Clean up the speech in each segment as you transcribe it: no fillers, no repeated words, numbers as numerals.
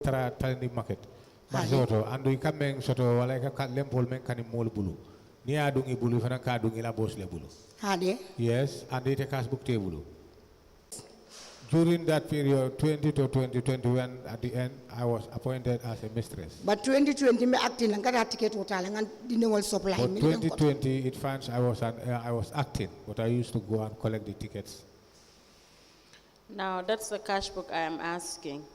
tali market masoto andu kameng soto wala ka lempol men kan mol bulu ni adungi bulu fana ka adungi la boss le bulu Hade. yes and it cash book table during that period 20 to 2021 at the end I was appointed as a mistress. But 2020 me acting and got ticket total and didn't supply. But 2020 it finds I was acting, but I used to go and collect the tickets. Now that's the cash book I am asking.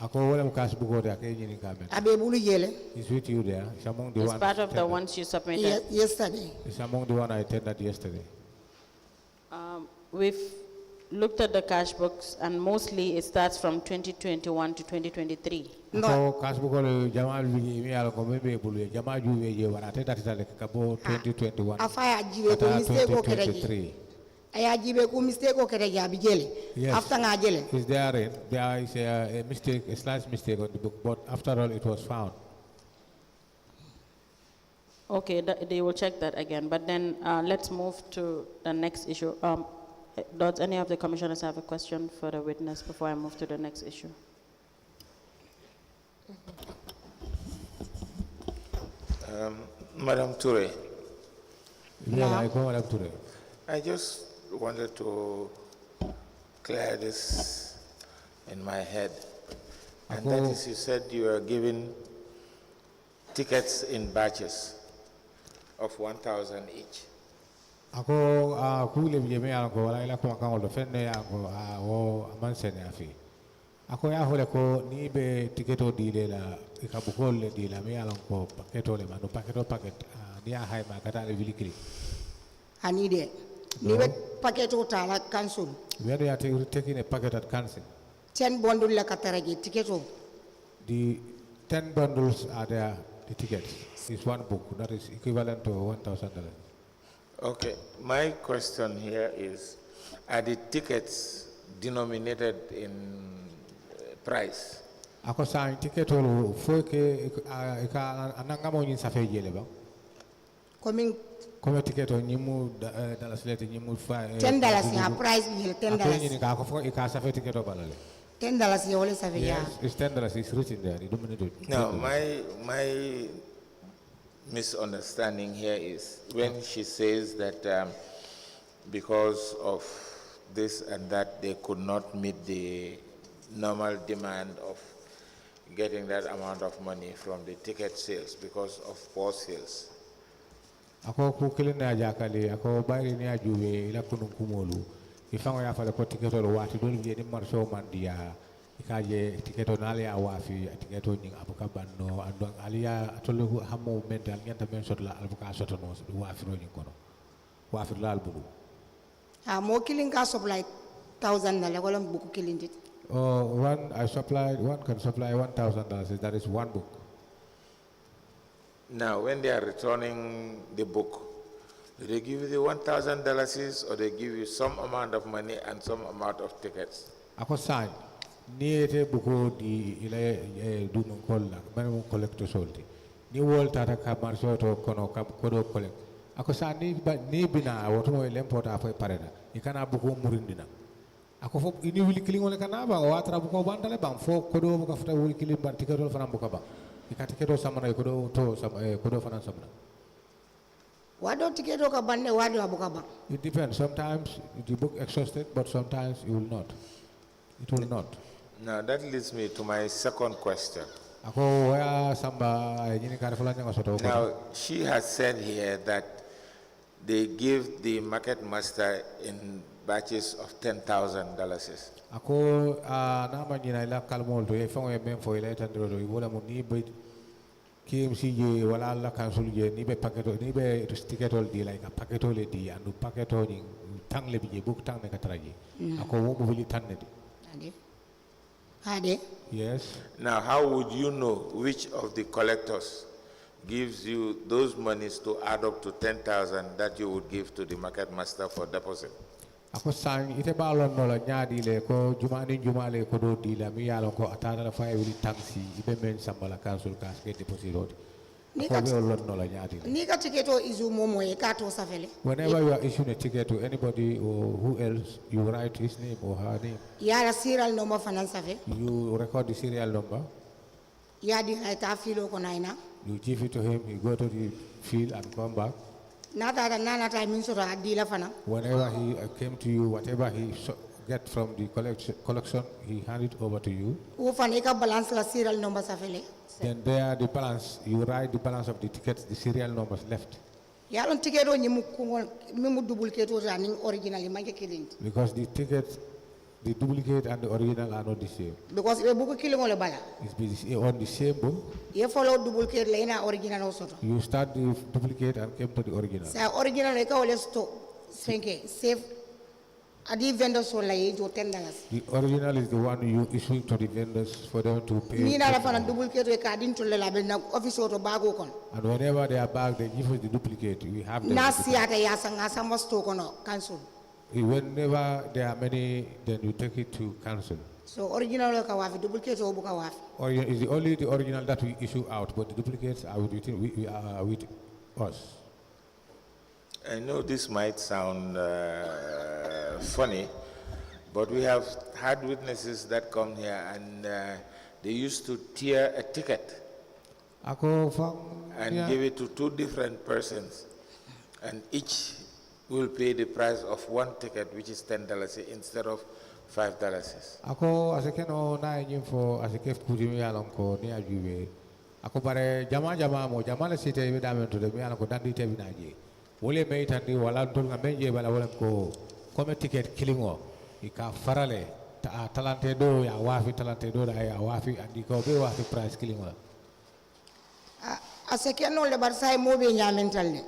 Ako wala cash book order kay yini kamen. Abe bulu yele. It's with you there. It's among the It's ones. part of the ones you submitted. Yesterday. It's among the one I tendered yesterday. We've looked at the cash books and mostly it starts from 2021 to 2023. No. Cash book order jamal mi ala ko membe bulu jamal juwe je warate datita le kabo 2021. Afaya jiwe ko mistake ko kereji. Aya jibe ko mistake ko kereji abijele. Yes. After ngajele. Is there is a mistake, a slight mistake on the book, but after all it was found. Okay, they will check that again. But then let's move to the next issue. Does any of the commissioners have a question for the witness before I move to the next issue? Madam Touray. Yeah, I go Madam Touray. I just wanted to clear this in my head. And that is, you said you were given tickets in batches of 1,000 each. Ako kule bijeme ako wala ila ko makang oldo fenne ako o amansene afi. Ako ya hole ko ni be tiketo dile la ikabukol le dila me alon ko paketo le manu paket ni a hay ma kata le vilikili. Anide. Ni be paketo tala cancel. Where they are taking a packet at cancel. 10 bundle la kataraji tiketo. The 10 bundles are there, the tickets. It's one book, that is equivalent to $1,000. Okay, my question here is, are the tickets denominated in price? Ako sa ticket olo fo ke ananga mo nyin safe jele ba. Coming Comme ticket o nyimu dalas lete nyimu fa $10 ya price ni $10. Ako nyin ka ko fo ka safe ticket o balale. $10 ya wala safe ya. Yes, it's $10. It's written there. You don't need it. No, my misunderstanding here is when she says that because of this and that they could not meet the normal demand of getting that amount of money from the ticket sales because of poor sales. Ako ku kilina jakali ako bayri ni ajuwe ila kunun kumolu ifango ya fala ko tiketo lo wati dol je ni marso mandia ikaje tiketo nale ya wafi tiketo ni abuka banno ando aliya tolu hamo mental nyanta men sotla abuka sotono wafi ro ni kono wafi lal budu Mo killing ka supply $1,000 wala buku killing it. One can supply $1,000. That is one book. Now, when they are returning the book, do they give you the $1,000 or they give you some amount of money and some amount of tickets? Ako sign ni ete buku di ile du non kolla manu collecto soldi ni volta ta ka marso to kono ka kodo collect ako sa ni bina woto mo lempota fa parena ikana buku murindina ako fo ini wili kilingole kana ba o atra buku bandale bang fo kodo buka fota wili kilim bar tiketo fana buka ba ikati kedo samana kodo to kodo fana samana Wado tiketo ka bande wado abuka ba. It depends. Sometimes the book exhausted, but sometimes it will not. It will not. Now that leads me to my second question. Now she has said here that they give the market master in batches of $10,000. Ako nama nyina ila kalmol to e fongo e men fo ila tandro do wala mo ni be KMC je wala la council je ni be paqueto ni be ticketol di like a paqueto le di andu paqueto ni tang le bi je book tang ne katraji ako wo mo wili tanne di Ade. Yes. Now, how would you know which of the collectors gives you those monies to add up to 10,000 that you would give to the market master for deposit? Ako sang ite balon no la nyaadi le ko jumale ko do di la mi yalon ko atata la fay wili taxi ibe men sambala council kas ke deposit rodi ko be lon no la nyaadi ni ka tiketo izu momo e ka to safele. Whenever you are issuing a ticket to anybody or who else, you write his name or her name. Yara serial number finance safe. You record the serial number. Ya di ay ta filo ko naina. You give it to him, he go to the field and come back. Nata da nana ta min sura di la fana. Whenever he came to you, whatever he get from the collection, he hand it over to you. Wo fana ka balance la serial number sa fele. Then there the balance, you write the balance of the tickets, the serial numbers left. Ya lon ticket o nyimu kungol mimu duplicate o running originally manke killing. Because the tickets, the duplicate and the original are not the same. Because we buku killing ole bala. It's on the same book. You follow duplicate la ina original also. You start the duplicate and came to the original. Sa original e ka ole sto senke save adi vendor so la ye jo $10. The original is the one you issue to the vendors for them to pay. Ni na la fana duplicate e ka din to le la be na office auto bago kon. And whenever they are back, they give us the duplicate. We have them. Na siata ya sanga sa mosto kono cancel. Whenever there are many, then you take it to council. So original ka wafi duplicate o buka wafi. Or is only the original that we issue out, but the duplicates are with us. I know this might sound funny, but we have had witnesses that come here and they used to tear a ticket and give it to two different persons, and each will pay the price of one ticket, which is $10 instead of $5. Ako asekeno na nyimfo asekef kujimi alonko ni ajuwe. Ako bare jama mo jama le site be damen to de mi alonko dandi te binaji. Wole me tandi wala tol ngamenje bala wala ko come ticket killingo. Ika farale talante do ya wafi talante do da ya wafi andi ko be wafi price killingo. Asekeno le barsay mo be nyamental ne.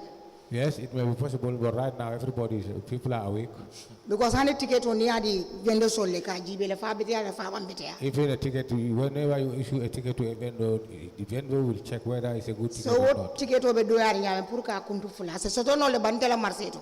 Yes, it may be possible, but right now people are awake. Because any ticket on the vendor sold like a jibele fabitia and fabitia. Even a ticket, whenever you issue a ticket to a vendor, the vendor will check whether it's a good ticket. So or what not. ticket over doing and Purka come to full? So don't know the Bantela Marceto.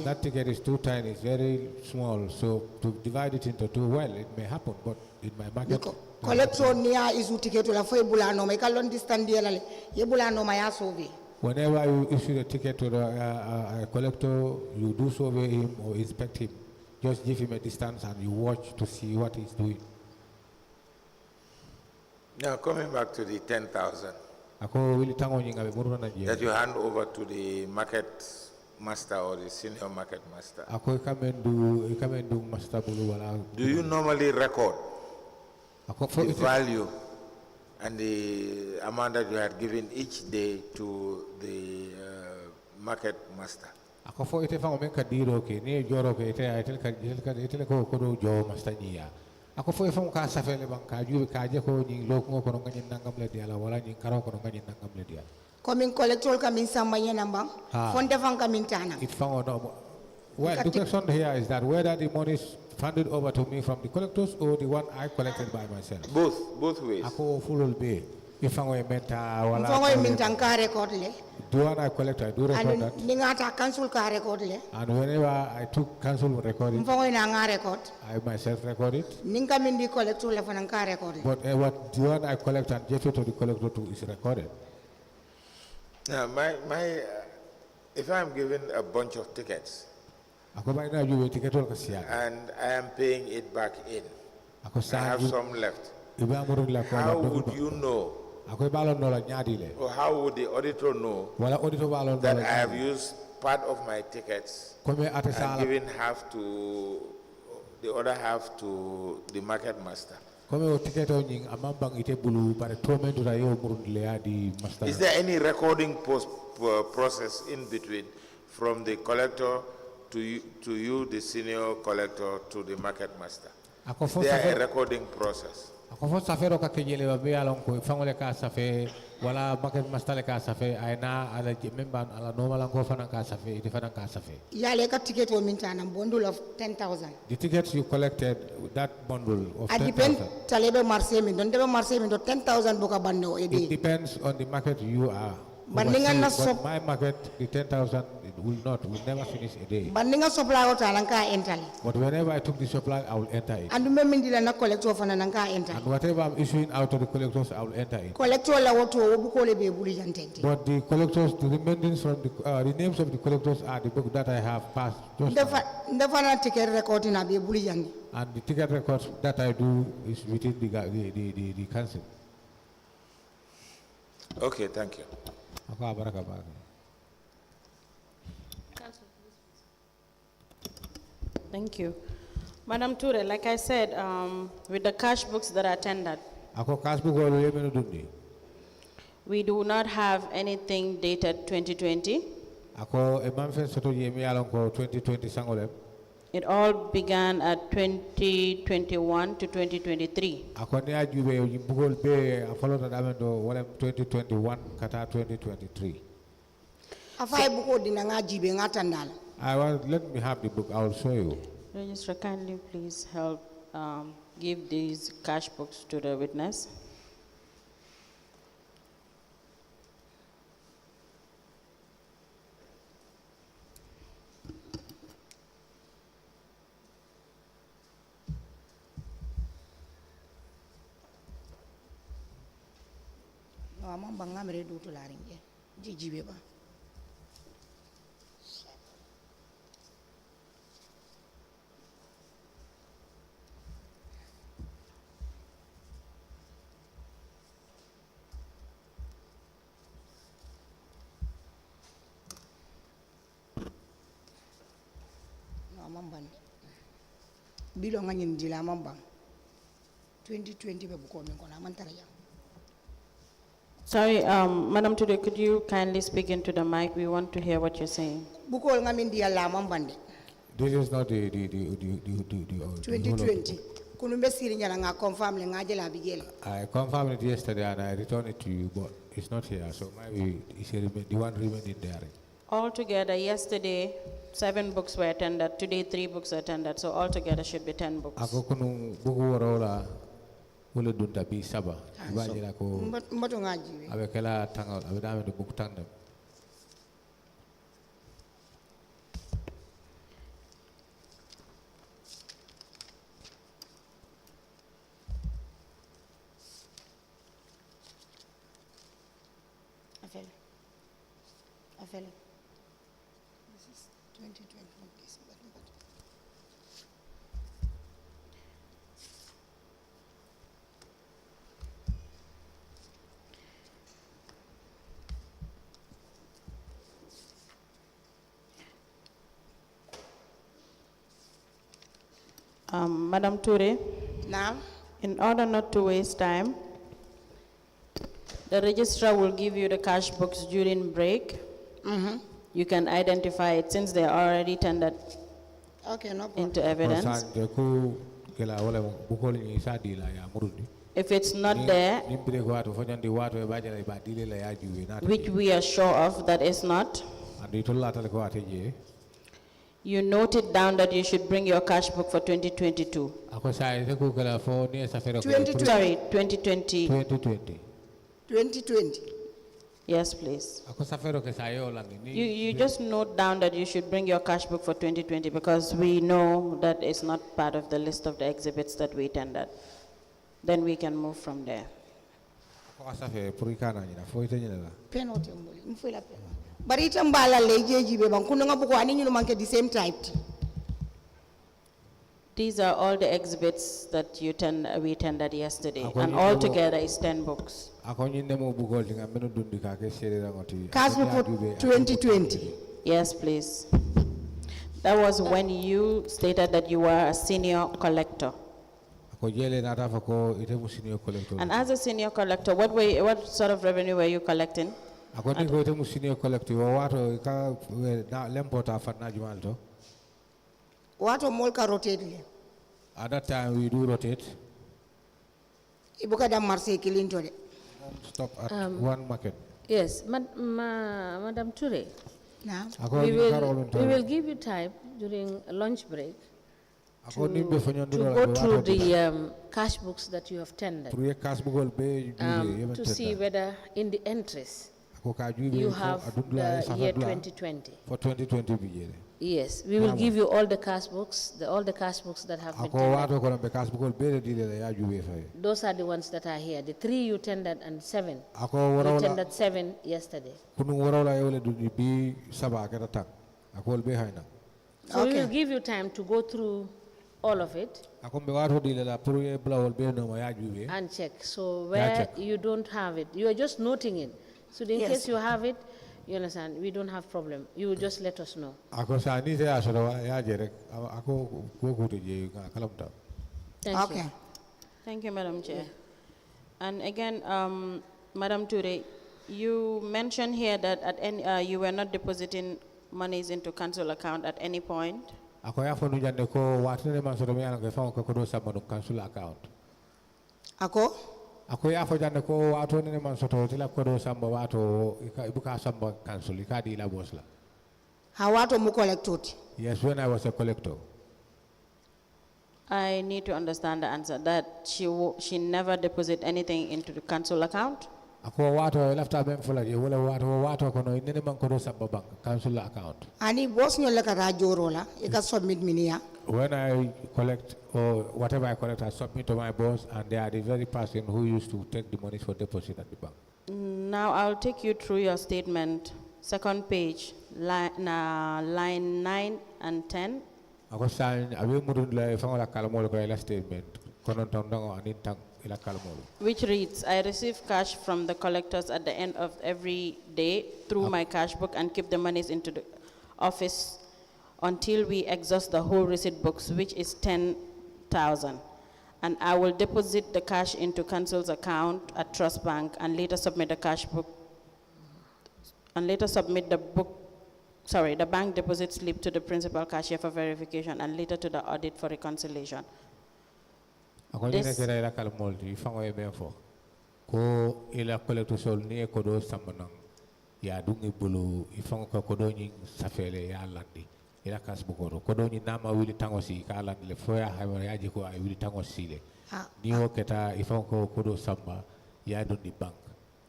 That ticket is too tiny, it's very small, so to divide it into two, well, it may happen, but in my market. Collector near is ticket to la Fuebulano, make a long distance deal, Yebulano, my assovi. Whenever you issue a ticket to a collector, you do survey him or inspect him. Just give him a distance and you watch to see what he's doing. Now, coming back to the 10,000 that you hand over to the market master or the senior market master, do you normally record the value and the amount that you had given each day to the market master? Ako fo ite fango men kadiro ke ne joro ke ite ko do jo master niya. Ako fo fango ka safele bang ka ju ka je ko ni lo ko no ngani nangam le dia la wala ni karo ko no ngani nangam le dia. Coming collector coming samaya nambang. Fonde fang coming tana. It fango no. Well, the question here is that whether the money is funded over to me from the collectors or the one I collected by myself. Both ways. Ako full will be. If I'm going to wala. Fango mintanka record le. The one I collect, I do record that. And ningata cancel ka record le. And whenever I took cancel recording, Fango inanga record. I myself record it. Ninka mindi collector le fananka record. But what the one I collect and give it to the collector too is recorded. Now, if I'm given a bunch of tickets, and I am paying it back in, I have some left, how would you know, or how would the auditor know that I have used part of my tickets and given half to the other half to the market master? Is there any recording process in between from the collector to you, the senior collector, to the market master? Is there a recording process? Wala market master ka safe aina ala member ala normal ko fana ka safe ite fana ka safe ya le ka ticket o mintana bundle of 10,000. The tickets you collected, that bundle of 10,000. Depend talebe marse min don debe marse min do 10,000 boka banno e It depends on the market you are. But my market, the 10,000, it will never finish a day. Bandinga supply o talanka entally. But whenever I took the supply, I will enter it. And memindila na collector fana nanka enter. And whatever I'm issuing out to the collectors, I will enter it. Collector la woto obukole be buli jantente. But the collectors, the remaining from the names of the collectors are the book that I have passed. The final ticket record in be buli jandi. And the ticket records that I do is within the council. Okay, thank you. Ako abaraka baraka. Thank you. Madam Touray, like I said, with the cash books that are tendered, Ako kasbu ko le meno dundi. we do not have anything dated 2020. Ako e manfen soto yemi alon ko 2020 sangolem. It all began at 2021 to 2023. Ako ni ajube bugol be afolota damendo wala 2021 kata 2023. Afai buko dina nga jibe nga tandala. Let me have the book. I will show you. Registrar, kindly please help give these cash books to the witness. No, among bangamere do to laringe. Jibe ba. Bilo nga nyin jila mamba 2020 be buko min kona man taraya. Sorry, Madam Touray, could you kindly speak into the mic? We want to hear what you're saying. Buko nga min dia la mambande This is not the 2020 kunu be siri nyala nga confirm le nga jela bigela. I confirmed it yesterday and I returned it to you, but it's not here. So maybe it's the one remaining there. Altogether, yesterday, 7 books were attended. Today, 3 books were attended. So altogether should be 10 books. Ako kunu buku warola ule dunta bi saba. Ibajela ko Mbato nga jibe. abekela tangal abedame de buku tandem. Afele. This is 2021 case. Madam Touray, Now, in order not to waste time, the registrar will give you the cash books during break. You can identify it since they are already tendered okay, no problem. into evidence. If it's not there, which we are sure of that is not, you note it down that you should bring your cash book for 2022. Sorry, 2020. 2020. Yes, please. You just note down that you should bring your cash book for 2020 because we know that it's not part of the list of the exhibits that we tendered. Then we can move from there. Penalty mboli. Mfuela penalty. Bari itambala leje jibe bang kuno nga buko ani nyuno manke the same type. These are all the exhibits that we tendered yesterday, and all together is 10 books. Cash book for 2020. Yes, please. That was when you stated that you were a senior collector. And as a senior collector, what sort of revenue were you collecting? Wato molka rotate le. At that time we do rotate. Ibuka da marse kilinto de. Stop at one market. Yes, Madam Touray. Now, We will give you time during a lunch break to go through the cash books that you have tendered to see whether in the entries you have the year 2020. For 2020. Yes, we will give you all the cash books, all the cash books that have been tendered. Those are the ones that are here. The 3 you tendered and 7. You tendered 7 yesterday. So we will give you time to go through all of it and check. So where you don't have it, you are just noting it. So in case you have it, you understand, we don't have problem. You will just let us know. Thank you. Thank you, Madam Chair. And again, Madam Touray, you mentioned here that at any, you were not depositing monies into council account at any point. Ako ya fo jande ko wato ne man soto tila kodo samba wato ibuka samba cancel ikadi la bosla. Ha wato mu collectoti. Yes, when I was a collector. I need to understand the answer that she never deposit anything into the council account. Ako wato lafta ben fola je wala wato kono ne man kodo samba bank council account. Ani boss nyol ka rajoro la e ka submit minia. When I collect or whatever I collect, I submit to my boss, and they are the very person who used to take the money for deposit at the bank. Now I'll take you through your statement, second page, line 9 and 10. Ako sign abe mudun la fangola kalmol ko ila statement konon tondango anin tang ila kalmol. Which reads, I receive cash from the collectors at the end of every day through my cash book and keep the monies into the office until we exhaust the whole receipt books, which is 10,000. And I will deposit the cash into council's account at Trust Bank and later submit the cash book, and later submit the bank deposit slip to the principal cashier for verification and later to the audit for reconciliation. This, ko ila collector sol ni ko do sambanang ya dungi bulu ifang ko do nyi safele ya landi ila kas bukoro ko do ni nama wili tangosi ka landi le foya ha ya ji ko ay wili tangosi le ni o keta ifang ko do samba ya do di bank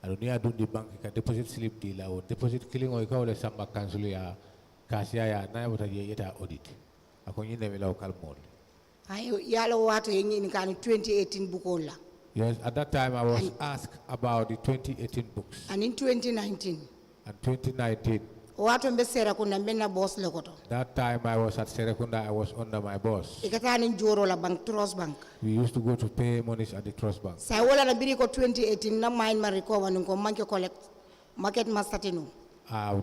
ado ni adu di bank ka deposit slip di la o deposit killing o ka le samba cancel ya kasia ya na wota je yeta audit ako ni ne law kalmol ayo yalo wato yengi ni kan 2018 bukola. Yes, at that time I was asked about the 2018 books. And in 2019. And 2019. Wato mbe Serekunda mbe na boss lekoto. That time I was at Serekunda, I was under my boss. Ikatani njoro la bank, Trust Bank. We used to go to pay monies at the Trust Bank. Sa wala na biri ko 2018 na mine ma recover nungo manke collect market master tinu.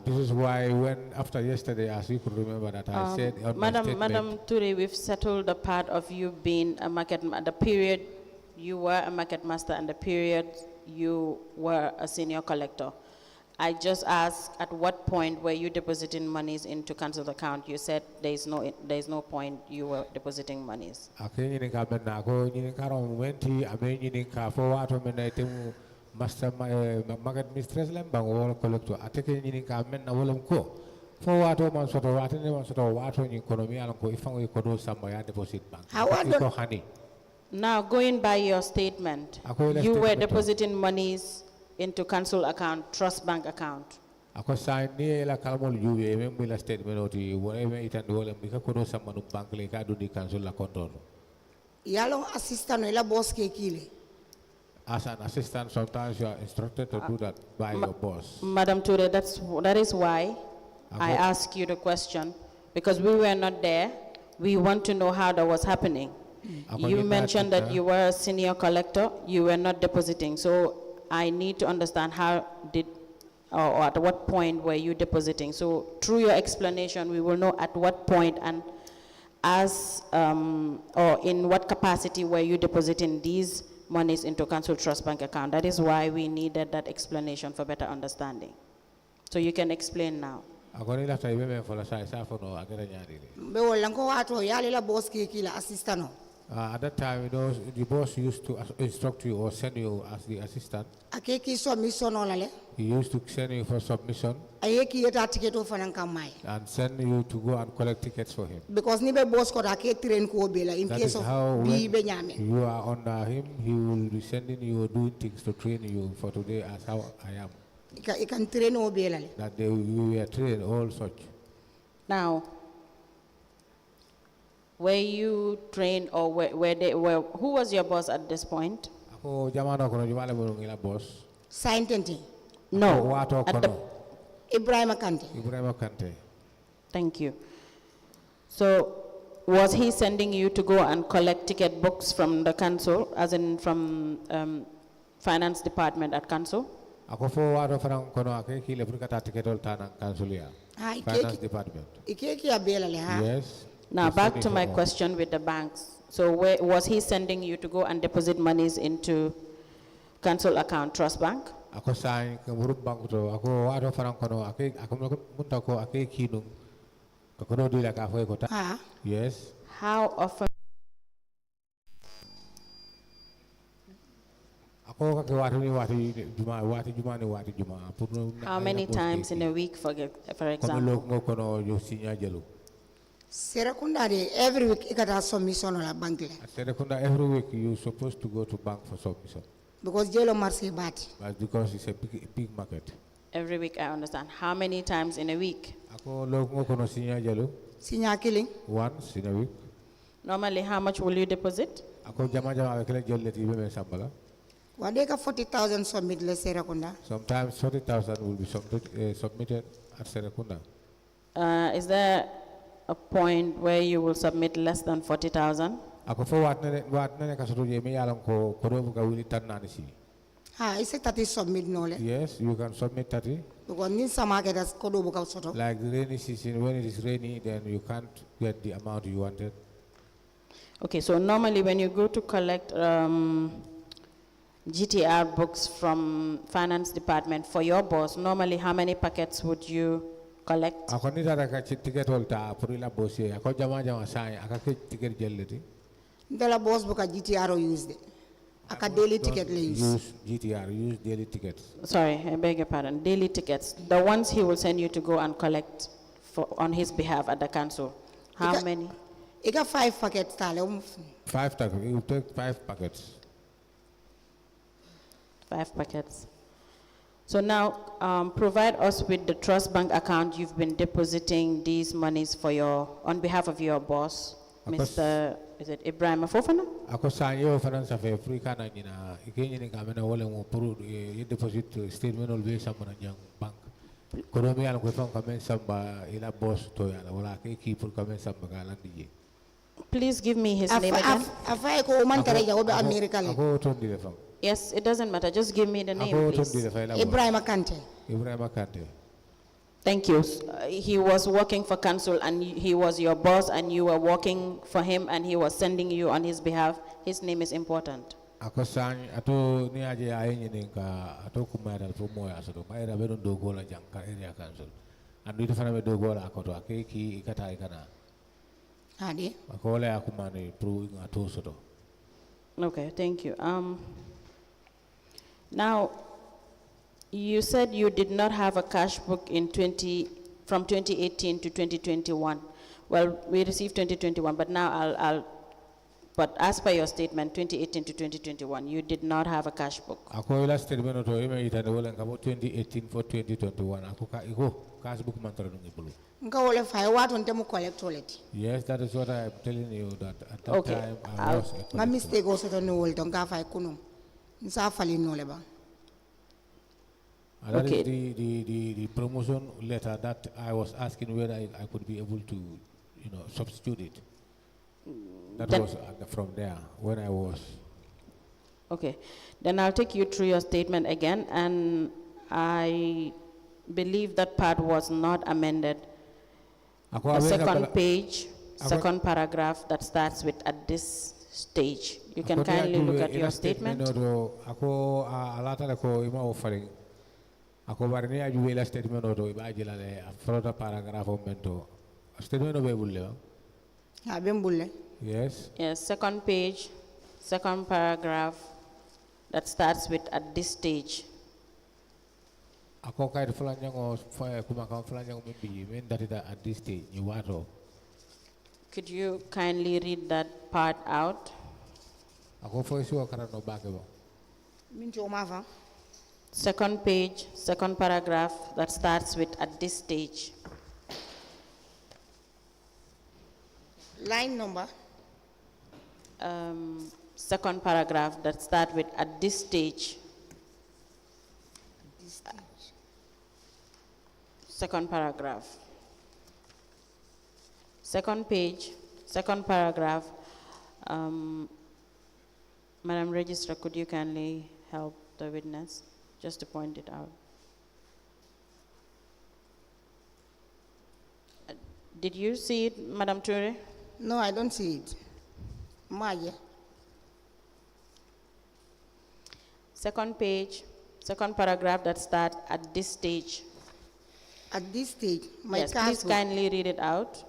This is why when after yesterday, as you could remember that I said on Madam Touray, we've settled the part of you being a market, the period you were a market master and the period you were a senior collector. I just asked at what point were you depositing monies into council's account? You said there is no point you were depositing monies. Master market mistress lembang wala collector ateke nyini ka men na wala ko fo wato man soto wato ne man soto wato ni economy alan ko ifango ko do samba ya deposit bank ko hani. Now going by your statement, you were depositing monies into council account, Trust Bank account. Ako sign ni la kalmol juwe même la statement oti wala me itan wala mi ko do samba no bank le ka do di council la kontor. Yalo assistant ela boss ke kile. As an assistant, sometimes you are instructed to do that by your boss. Madam Touray, that is why I ask you the question, because we were not there. We want to know how that was happening. You mentioned that you were a senior collector, you were not depositing. So I need to understand how or at what point were you depositing. So through your explanation, we will know at what point and or in what capacity were you depositing these monies into council Trust Bank account. That is why we needed that explanation for better understanding. So you can explain now. At that time, the boss used to instruct you or send you as the assistant. He used to send you for submission and send you to go and collect tickets for him. Because boss in case of you are under him, he will be sending you or doing things to train you for today as how I am. That you were trained all such. Now, were you trained or who was your boss at this point? No. Ibrahim Kante. Thank you. So, was he sending you to go and collect ticket books from the council, as in from finance department at council? Ako fo wado farang kono ake kile pun kata ticket ol tanang councilia. Finance department. Yes. Now back to my question with the banks. So was he sending you to go and deposit monies into council account trust bank? Ako sign ke buruk bank to ako wado farang kono ake ako munta ko ake kinung kono dila ka fo ko ta. Yes. How often? How many times in a week, for example? Every week you got submission on a bank. Every week you're supposed to go to bank for submission. Because Jelo Marse bad. But because it's a big market. Every week, I understand. How many times in a week? Senior killing? Once in a week. Normally, how much will you deposit? One day 40,000 submit le Serakunda. Sometimes 40,000 will be submitted at Serakunda. Is there a point where you will submit less than 40,000? Is it 30 submit no? Yes, you can submit 30. Like the rainy season, when it is rainy, then you can't get the amount you wanted. Okay, so normally when you go to collect GTR books from finance department for your boss, normally how many packets would you collect? The boss book a GTR used. A daily ticket use GTR, use daily tickets. Sorry, I beg your pardon. Daily tickets, the ones he will send you to go and collect on his behalf at the council. How many? You got 5 packets. 5 packets. You take 5 packets. 5 packets. So now, provide us with the trust bank account you've been depositing these monies for on behalf of your boss, Mr. Is it Ibrahim Afofana? Ako sanyo finance of Africa na nina ikenye ni kamena wale mo puru deposit statement always samba na jang bank. Kono mi alam ko fam kamen samba ila boss to yana wala ke keep kamen samba kalan DJ. Please give me his name again. Afai ko man tare jago be America le. Ako ton di fam. Yes, it doesn't matter. Just give me the name, please. Ibrahim Akante. Ibrahim Akante. Thank you. He was working for council and he was your boss and you were working for him and he was sending you on his behalf. His name is important. Ako sang ato ni aje ayenye ninka ato kumara for moya aso maira bedo dogo la jang ka area council. Andu ito fana be dogo la akoto akeki ikata ikana. Adi. Ako le akumani pro ato soto. Okay, thank you. Now, you said you did not have a cash book from 2018 to 2021. Well, we received 2021, but now but as per your statement, 2018 to 2021, you did not have a cash book. Ako ila statement to ime itande wala ngabo 2018 for 2021. Ako cash book mantara nungi bulu. Nka wale fai watu ntemu collect wallet. Yes, that is what I am telling you that at that Okay. time I was. Nga mistake also to no wallet nka fai kunum. Nsa fali no leba. And that is the promotion letter that I was asking whether I could be able to, substitute it. That was from there when I was. Okay, then I'll take you through your statement again, and I believe that part was not amended. The second page, second paragraph that starts with "at this stage." You can kindly look at your statement. Ako barni aju wela statement oto ibajila le afrota paragraph o mento statement obe bulle ha ben bulle. Yes, second page, second paragraph that starts with "at this stage." Ako kay fulanyango kuma kan fulanyango mbi men that at this stage you wato. Could you kindly read that part out? Ako fo isi wakara no bakebo. Minjo mafa. Second page, second paragraph that starts with "at this stage." Line number. Second paragraph that starts with "at this stage." Second paragraph. Second page, second paragraph, Madam Registrar, could you kindly help the witness just to point it out? Did you see it, Madam Touray? No, I don't see it. Maya. Second page, second paragraph that starts at this stage. At this stage, Yes, please kindly read it out.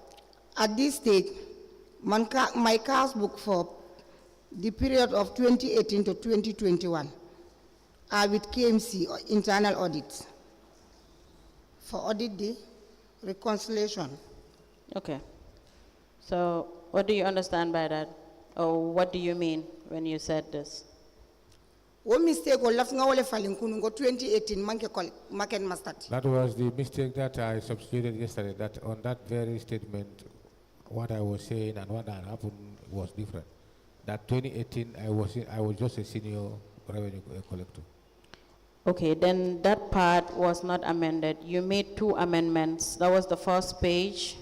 At this stage, my cash book for the period of 2018 to 2021 are with KMC or internal audits for audit the reconciliation. Okay. So what do you understand by that? Or what do you mean when you said this? What mistake or left nga wale falling kunu go 2018 market master. That was the mistake that I substituted yesterday, that on that very statement, what I was saying and what had happened was different. That 2018, I was just a senior revenue collector. Okay, then that part was not amended. You made 2 amendments. That was the first page.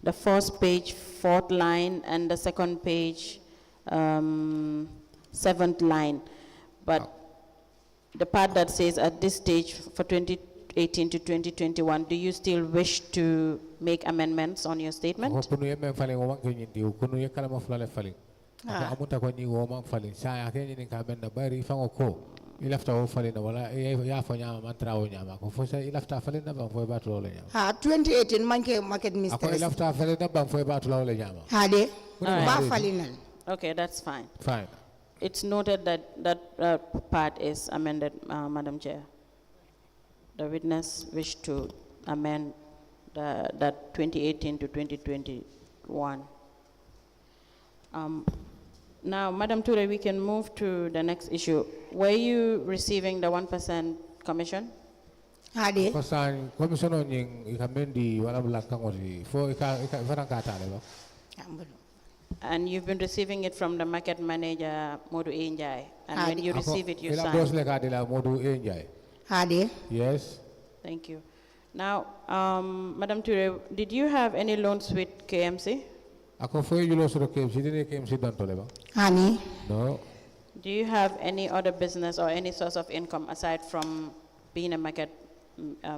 The first page, 4th line, and the second page, 7th line. But the part that says at this stage for 2018 to 2021, do you still wish to make amendments on your statement? Ilafta o fali na wala ya fanya mantra o nyama ko fosa ilafta fali na bang foi batu le nyama ha 2018 manke market mistress ako ilafta fali na bang foi batu le nyama ha de ba fali na. Okay, that's fine. Fine. It's noted that part is amended, Madam Chair. The witness wished to amend that 2018 to 2021. Now, Madam Touray, we can move to the next issue. Were you receiving the 1% commission? Hadi. Kosan commission on ying ikamendi wala bulakang ori fo ifarang kata le ba. And you've been receiving it from the market manager Modou Njie. And when you receive it, you sign. Ila boss le kadi la Modou Njie. Hadi. Yes. Thank you. Now, Madam Touray, did you have any loans with KMC? Ako foi julo suro KMC dine KMC dan tole ba? Hani. No. Do you have any other business or any source of income aside from being a market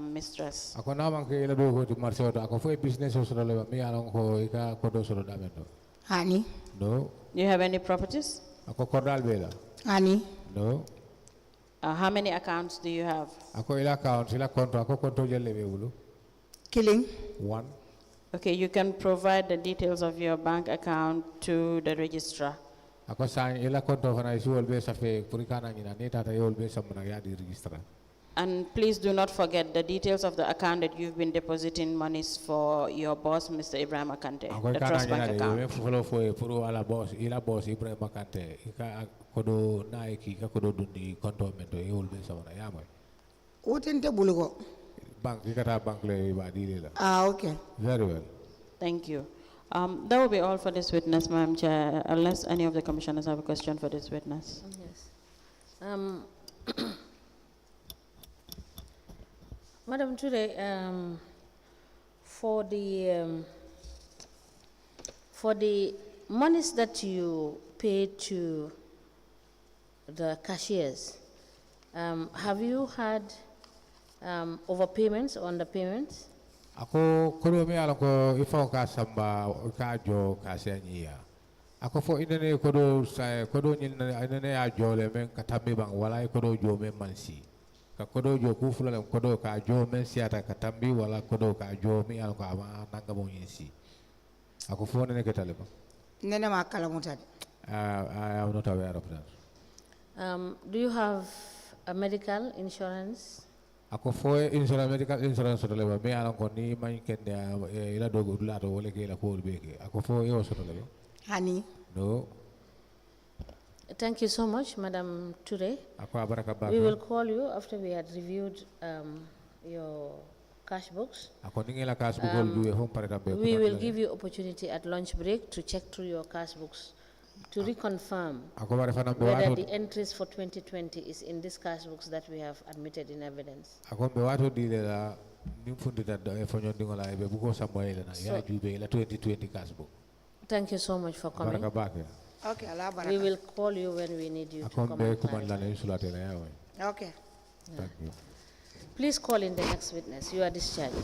mistress? Ako na man ke ila do ko to marché oto ako foi business suro le ba mi alon ko ika ko do suro damendo. Hani. No. Do you have any properties? Ako kordal bela. Hani. No. How many accounts do you have? Ako ila account ila konto ako konto jelle be wulu. Killing. 1. Okay, you can provide the details of your bank account to the registrar. Ako sa ila konto fana isi wolbe sa fe purikana nyina ne tata yolbe sa muna ya di registrar. And please do not forget the details of the account that you've been depositing monies for your boss, Mr. Ibrahim Akante, the trust bank account. Ako follow for puru ala boss ila boss Ibrahim Akante ika kodo naiki ka kodo dundi konto mento yolbe sa muna ya mo. Utente bulugo. Bank ikata bank le ba di le. Ah, okay. Very well. Thank you. That will be all for this witness, Madam Chair, unless any of the commissioners have a question for this witness. Yes. Madam Touray, for the monies that you paid to the cashiers, have you had overpayments on the payments? Ako kodo me ala ko ifo ka samba ka jo ka senya. Ako fo inene kodo sa kodo inene a jo le men katambi bang wala kodo jo men mansi. Ka kodo jo ku fula le kodo ka jo men siata katambi wala kodo ka jo mi ala ko ama nanga mo yinsi. Ako fo nene ketale ba. Nene makala mutade. I am not aware of that. Do you have a medical insurance? Ako foi insurance medical insurance to le me ala ko ni man kende ila dogo dulato wala ke la ko beke ako foi o so le Hani. no. Thank you so much, Madam Touray. Ako baraka ba. We will call you after we had reviewed your cash books. Ako ningi la cash book du e hom pare tambe. We will give you opportunity at lunch break to check through your cash books to reconfirm whether the entries for 2020 is in these cash books that we have admitted in evidence. Thank you so much for coming. Okay, Allah We will call you when we need you to come and clarify. Okay. Thank you. Please call in the next witness. You are discharged.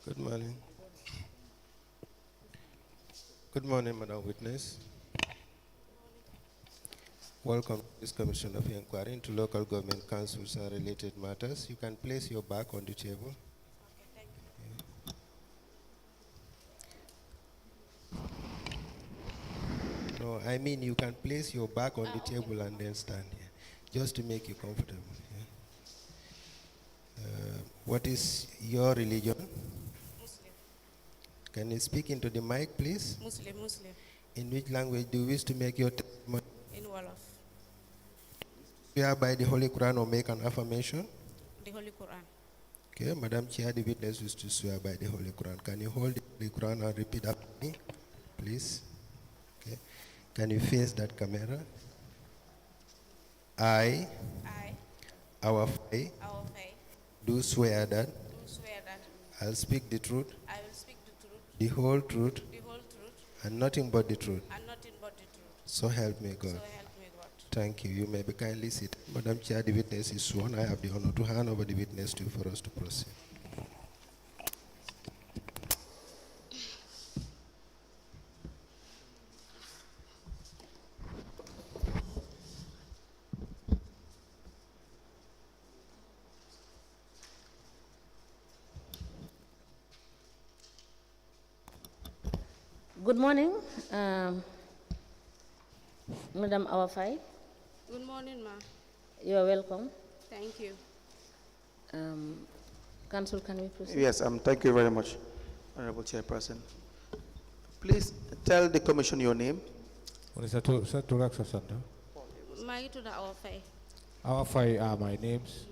Good morning. Good morning, Madam Witness. Welcome to this Commission of Inquiry into Local Government Councils and related matters. You can place your back on the table. Okay, thank you. No, I mean you can place your back on the table and then stand here, just to make you comfortable. Yeah? What is your religion? Muslim. Can you speak into the mic, please? Muslim. In which language do you wish to make your testimony? In Wolof. Swear by the Holy Quran or make an affirmation? The Holy Quran. Okay, Madam Chair, the witness is to swear by the Holy Quran. Can you hold the Holy Quran and repeat after me, please? Okay. Can you face that camera? I, our Faye, do swear that I'll speak the truth, I will speak the truth, the whole truth, and nothing but the truth. and nothing but the truth. So help me God. So help me God. Thank you. You may be kindly seated. Madam Chair, the witness is sworn. I have the honor to hand over the witness to you for us to proceed. Good morning, Madam Faye. Good morning, ma. You are welcome. Thank you. Council, can we proceed? Yes, thank you very much, Honorable Chairperson. Please tell the Commission your name. Maitu da Faye. Our five are my names.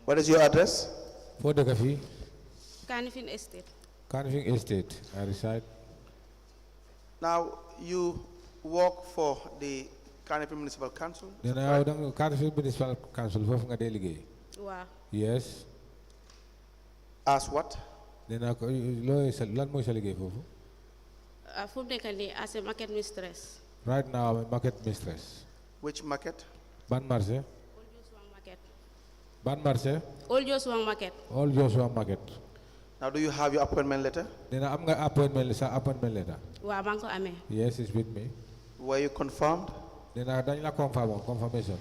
What is your address? For the coffee, Canifin Estate. Canifing Estate, I reside. Now, you work for the Canifin Municipal Council? Then I would Canifing Municipal Council for a delegate. Wow. Yes. As what? Then I land more delegate for. As a market mistress. Right now, I'm a market mistress. Which market? Ban Marse. Market. Ban Marse. All Joshua Market. All Joshua Market. Now, do you have your appointment letter? Then I'm going to appointment letter. Wow, Banco Ame. Yes, it's with me. Were you confirmed? Then I done confirmation.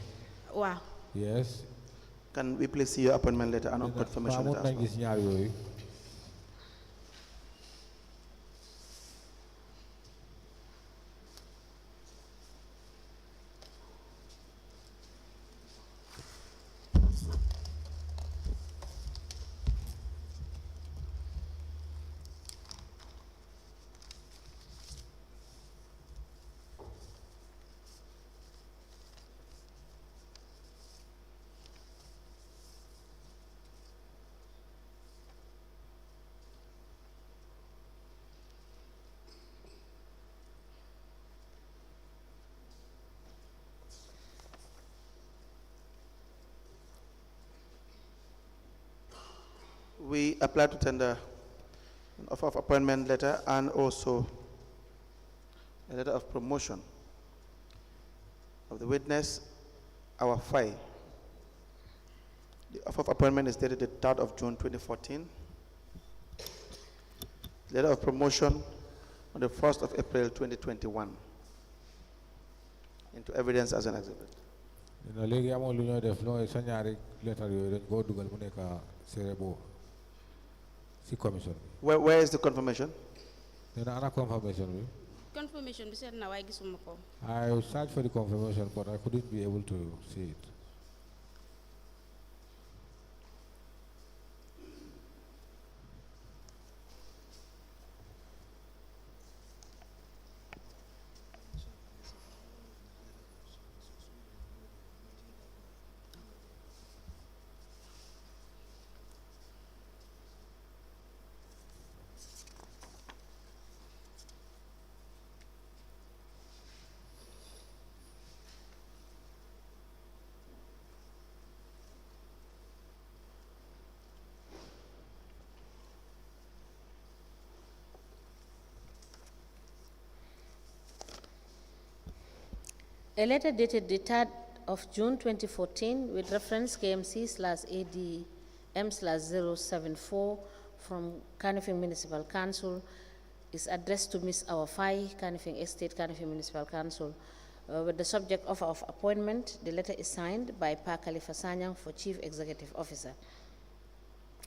Wow. Yes. Can we please see your appointment letter and confirmation letter as well? We apply to tender an offer of appointment letter and also a letter of promotion of the witness, our Faye. The offer of appointment is dated the 3rd of June 2014. Letter of promotion on the 1st of April 2021 into evidence as an exhibit. Commission. Where is the confirmation? Then another confirmation. Confirmation, we said now I give some more. I searched for the confirmation, but I couldn't be able to see it. A letter dated the 3rd of June 2014 with reference KMC/ADM/074 from Canifing Municipal Council is addressed to Ms. Faye, Canifing Estate, Canifing Municipal Council, with the subject offer of appointment. The letter is signed by Pa Khalifa Sanyang for Chief Executive Officer.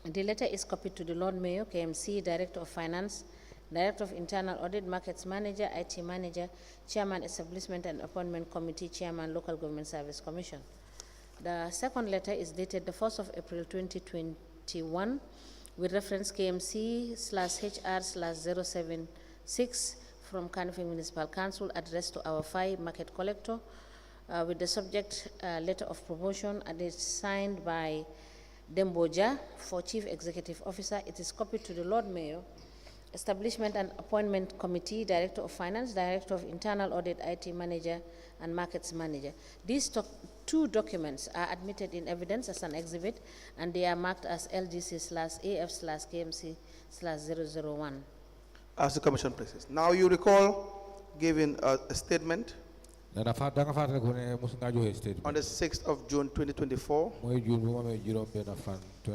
The letter is copied to the Lord Mayor, KMC, Director of Finance, Director of Internal Audit, Markets Manager, IT Manager, Chairman Establishment and Appointment Committee, Chairman Local Government Service Commission. The second letter is dated the 1st of April 2021 with reference KMC/HR/076 from Canifing Municipal Council addressed to our Faye Market Collector with the subject letter of promotion, and it's signed by Demboja for Chief Executive Officer. It is copied to the Lord Mayor, Establishment and Appointment Committee, Director of Finance, Director of Internal Audit, IT Manager, and Markets Manager. These two documents are admitted in evidence as an exhibit, and they are marked as LGC/AF/KMC/001. As the Commission places. Now you recall giving a statement on the 6th of June 2024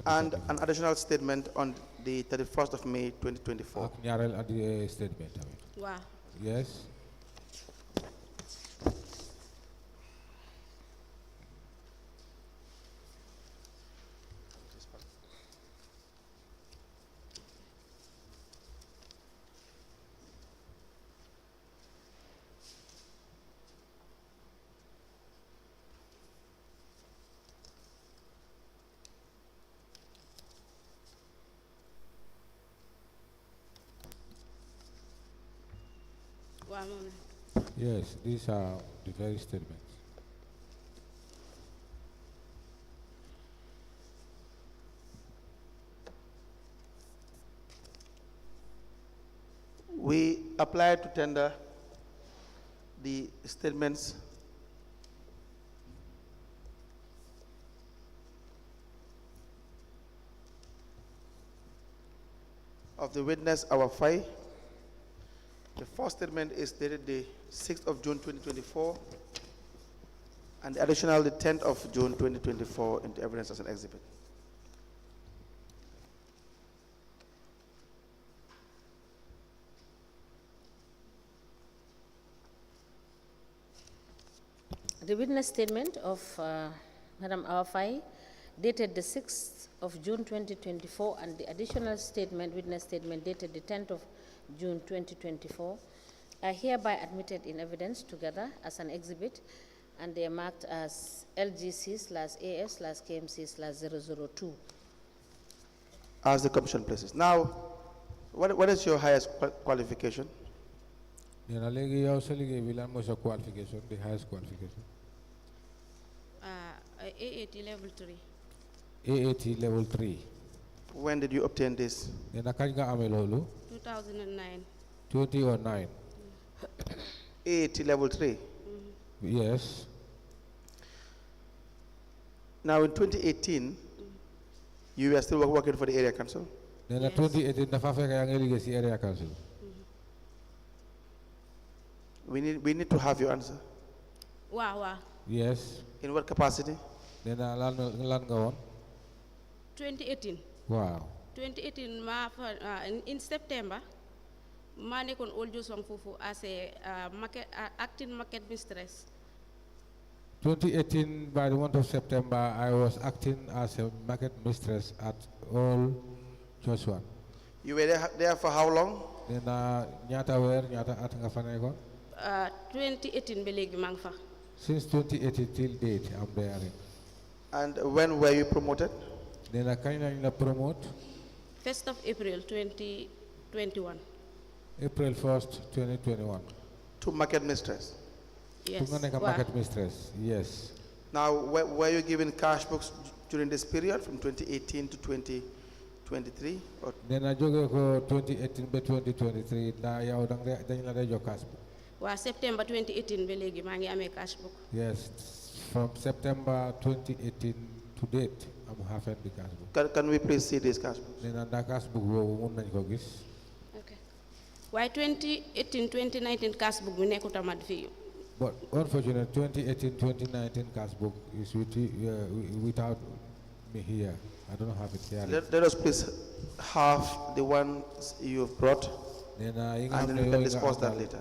and an additional statement on the 31st of May 2024. Wow. Yes. Yes, these are the very statements. We applied to tender the statements of the witness, our Faye. The first statement is dated the 6th of June 2024, and the additional the 10th of June 2024 into evidence as an exhibit. The witness statement of Madam Awafai, dated the 6th of June 2024, and the additional statement, witness statement, dated the 10th of June 2024, are hereby admitted in evidence together as an exhibit, and they are marked as LGC/AS/KMC/002. As the commission places. Now, what is your highest qualification? The highest qualification. AAT level 3. AAT level 3. When did you obtain this? 2009. 2009. AAT level 3? Yes. Now in 2018, you were still working for the area council? Then in 2018, the area council. We need to have your answer. Wow. Yes. In what capacity? Then 2018. Wow. 2018 in September, I nekon Old Song Fufu as a acting market mistress. 2018, by the month of September, I was acting as a market mistress at Old Joshua. You were there for how long? Then 2018 belegi mangfa. Since 2018 till date, I'm there. And when were you promoted? Then I kind of promote. 1st of April 2021. April 1st, 2021. To market mistress? Yes. To market mistress, yes. Now, were you given cash books during this period from 2018 to 2023? Then I joke 2018 to 2023. Cash book. September 2018 belegi mangi ame cash book. Yes, from September 2018 to date, I'm having the cash book. Can we please see this cash book? Then the cash book will Okay. Why 2018 2019 cash book we nekut amad fi you? But unfortunately, 2018-2019 cash book is without me here. I don't have it here. Let us please have the ones you've brought, and then we can discuss that later.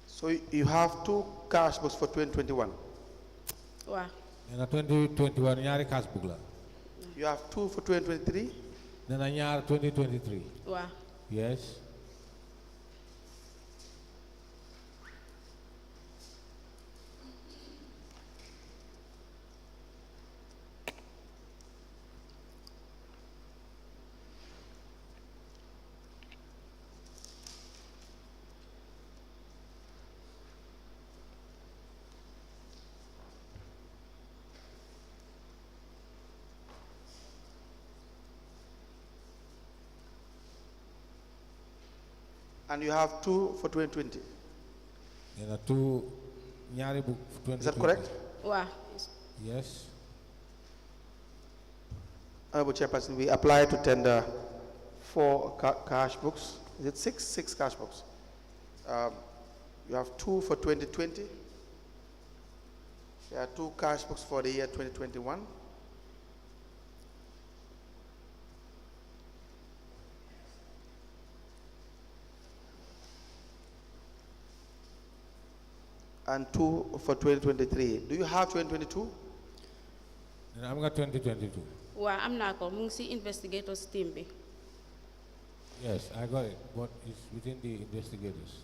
So you have two cash books for 2021? Wow. In 2021, nyari cash book la. You have two for 2023? Then nyari 2023. Wow. Yes. And you have 2 for 2020. There are two nyari book 2020. Is that correct? Wow. Yes. Honorable Chairperson, we apply to tender 4 cash books. Is it 6? 6 cash books. You have 2 for 2020. There are 2 cash books for the year 2021. And 2 for 2023. Do you have 2022? I'm got 2022. Wow, I'm not going to investigators team. Yes, I got it, but it's within the investigators.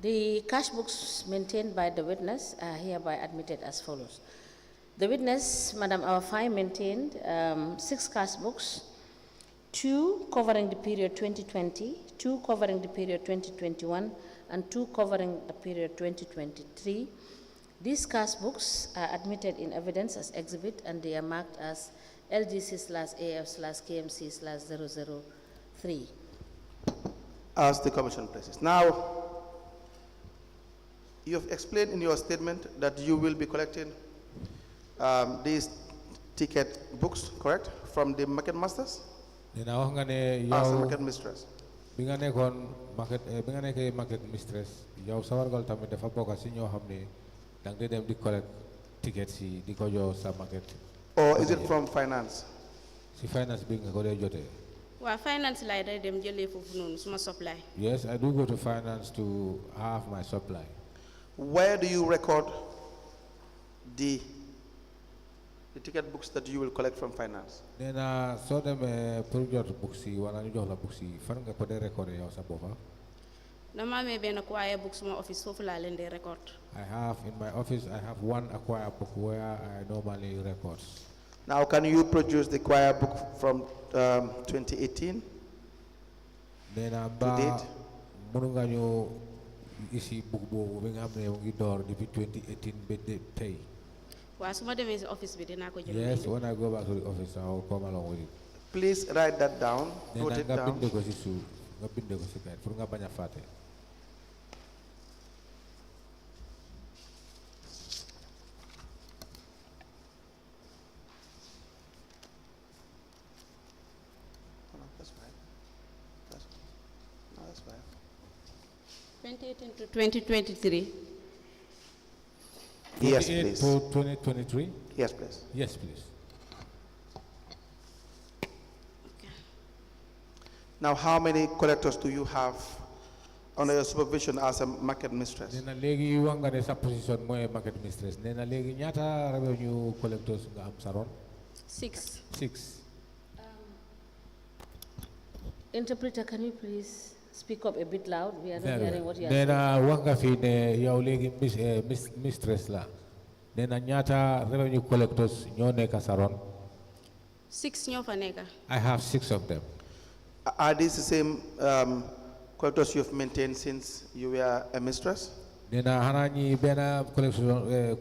The cash books maintained by the witness are hereby admitted as follows. The witness, Madam Faye, maintained 6 cash books, 2 covering the period 2020, 2 covering the period 2021, and 2 covering the period 2023. These cash books are admitted in evidence as exhibit, and they are marked as LGC/AF/KMC/003. As the Commission places. Now, you have explained in your statement that you will be collecting these ticket books, correct, from the market masters? As the market mistress. Market mistress, yow sawargal tamit dafa bokk ci ñoo xamné dang dé dem di collect tickets yi di ko jox sa market. Or is it from finance? Si finance bi nga ko dé joté. Wa finance lay day dem jëlé fofu nonu suma supply. Yes, I do go to finance to have my supply. Where do you record the ticket books that you will collect from finance? Nena so dem pour jot books yi wala ñu jox la books yi fan nga ko dé recorder yow sa bopa? Dama amé ben acquire books suma office fofu la len dé record. I have in my office I have one acquire book where I normally record. Now can you produce the acquire book from 2018? Nena to date? Mënu nga ñu ici book bobu bi nga xamné mo ngi door depuis 2018 ba tay. Wa suma démé ci office bi dina ko jël. Yes, when I go back to the office I will come along with it. Please write that down. Note it down. Nga bindé ko ci suuf, nga bindé ko ci kay pour nga baña faté. That's fine. That's fine. 2018 to 2023. Yes, please. To 2023? Yes, please. Yes, please. Okay. Now, how many collectors do you have under your supervision as a market mistress? Nena legi wanga ne sa position moy market mistress. Nena legi ñata revenue collectors nga am saron? 6. 6. Interpreter, can you please speak up a bit loud. We are not hearing what you are saying. saying. Wanga fi ne yow legi mistress la. Nena ñaata revenue collectors ñoo nekk saron. 6 ñoo fa nekk. I have 6 of them. Are these the same collectors you've maintained since you were a mistress? Nena hana ñi bena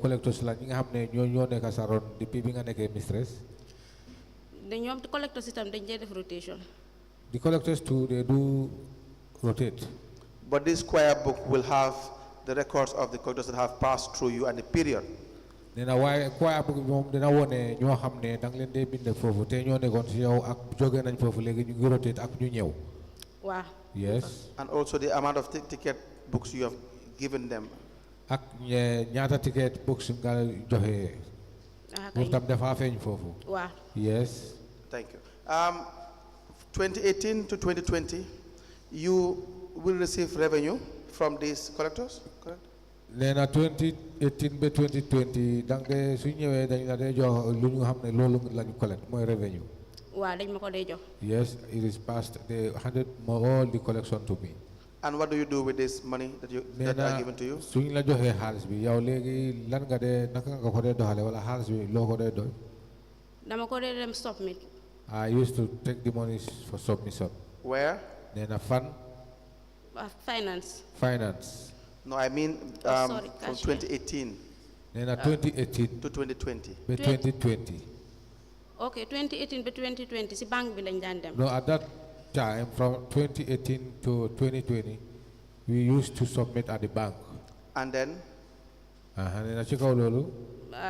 collectors la ñi nga xamne ñoo nekk saron depuis bi nga nekké mistress. The ñoom collectors itam dañ def rotation. The collectors too, they do rotate. But this square book will have the records of the collectors that have passed through you and the period. Nena why square book mom dina wone ñoo xamne dang leen dé bind fofu té ñoo négon ci yow ak joggé nañ fofu légui ñu ngi rotate ak ñu ñëw. Wow. Yes. And also the amount of ticket books you have given them. Ak ñaata ticket books nga joxé. Pour tam dafa feñ fofu. Wow. Yes. Thank you. 2018 to 2020, you will receive revenue from these collectors, correct? Nena 2018 be 2020 dang de su ñëwé dañ la dé jox lu ñu xamné lolu lañu collect moy revenue. Wa dañ mako dé jox. Yes, it is passed they handed all the collection to me. And what do you do with this money that are given to you? Suñ la joxé xaaliss bi yow légui lan nga dé naka nga ko dé doxalé wala xaaliss bi loko dé doy? Dama ko dé dem submit. I used to take the money for submission. Where? Then a fund. Finance. Finance. No, I mean from 2018. Then 2018 to 2020. 2020. Okay, 2018 to 2020. Si bank bi lañ dan dem. No, at that time from 2018 to 2020, we used to submit at the bank. And then? Then ci kaw lolu.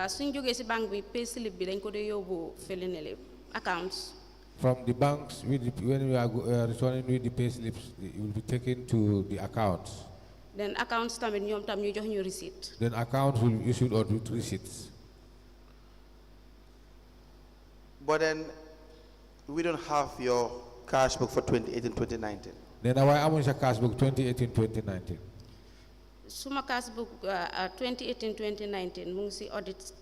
Suñ joggé si bank bi pay slip bi dañ ko dé yobbu felinele. Accounts. From the banks, when we are returning with the pay slips, it will be taken to the accounts. Then accounts tamit ñom tam ñu jox ñu receipt. Then accounts will be issued with receipts. But then we don't have your cash book for 2018-2019. Then why am I cash book 2018-2019? Suma cash book 2018-2019 mu ngi si audit.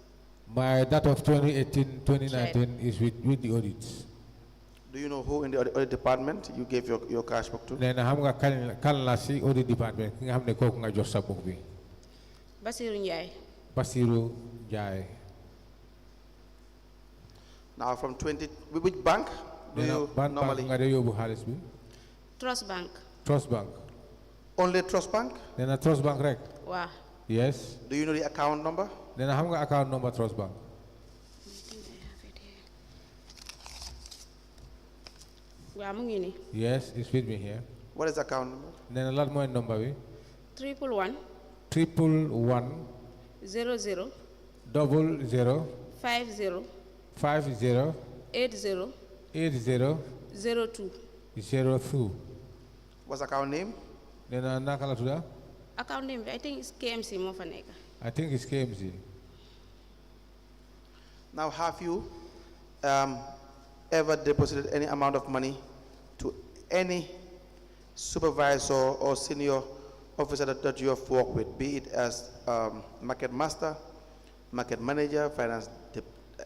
My that of 2018-2019 is with the audits. Do you know who in the audit department you gave your cash book to? Then xam nga kan la si audit department ki nga xam ne kooku nga jox sa book bi. Basiru Njie. Basiru Njie. Now from which bank do you normally? Nga de yóbbu xaalis bi. Trust Bank. Trust Bank. Only Trust Bank? Then a Trust Bank rek. Wow. Yes. Do you know the account number? Then I have an account number Trust Bank. Yes, it's with me here. What is the account number? Then a lot more number. 111 111 00 00 50 50 80 80 02. 02. What's the account name? Then nakala to that? Account name, I think it's KMC mo fa nekk. I think it's KMC. Now, have you ever deposited any amount of money to any supervisor or senior officer that you have worked with, be it as market master, market manager,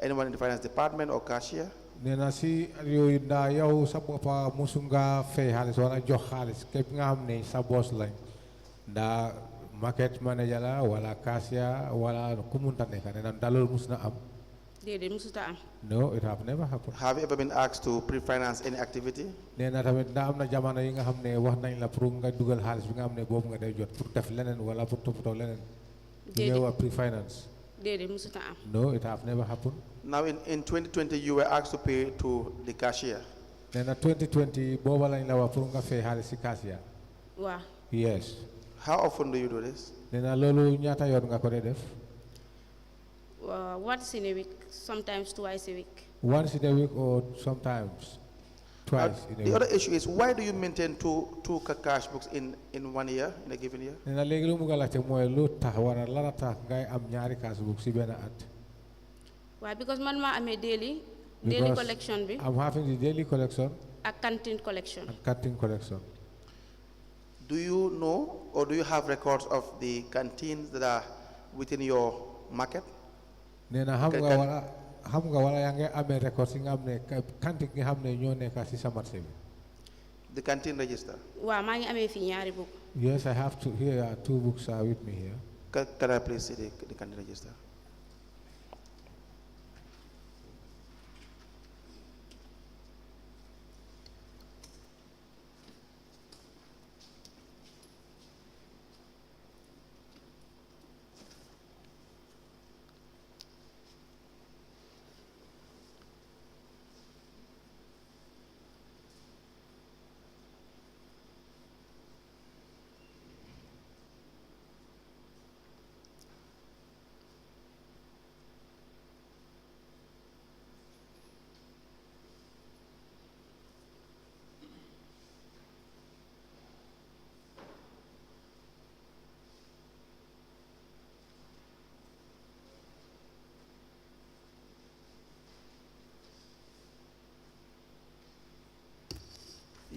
anyone in the finance department or cashier? Nena si yow da yow sa bopa musunga fay xaalis wala jox xaalis képp nga xam ne sa boss lañ da market manager la wala cashier wala ku munta nekk nena da loolu mus na am. Déedéet musuta am. No, it have never happened. Have you ever been asked to pre-finance any activity? Nena tamit da am na jamono yi nga xam ne wax nañ la pour nga dugal xaalis bi nga xam ne boobu nga day jot pour def leneen wala pour toppatoo leneen. Déedéet yow pre-finance. Déedéet musuta am. No, it have never happened. Now in 2020 you were asked to pay to the cashier. Then in 2020 booba lañ la wax pour nga fay xaalis si cashier. Wow. Yes. How often do you do this? Nena loolu ñaata yoon nga ko dee def? Once in a week, sometimes twice a week. Once in a week or sometimes twice in a week. The other issue is, why do you maintain two cash books in 1 year, in a given year? Nena léegi lu mu nga laajte mooy lu tax wala lana tax ngay am ñaari cash book si benn at. Why? Because man ma amee daily collection bi. I'm having the daily collection. ak canteen collection. And canteen collection. Do you know or do you have records of the canteens that are within your market? Nena xam nga wala yaa ngi amee records yi nga xam ne canteen nga xam ne ñoo nekk si sa marché bi. The canteen register. Wa maa ngi amee fii ñaari book. Yes, I have two. Here are two books are with me here. Can I please see the canteen register?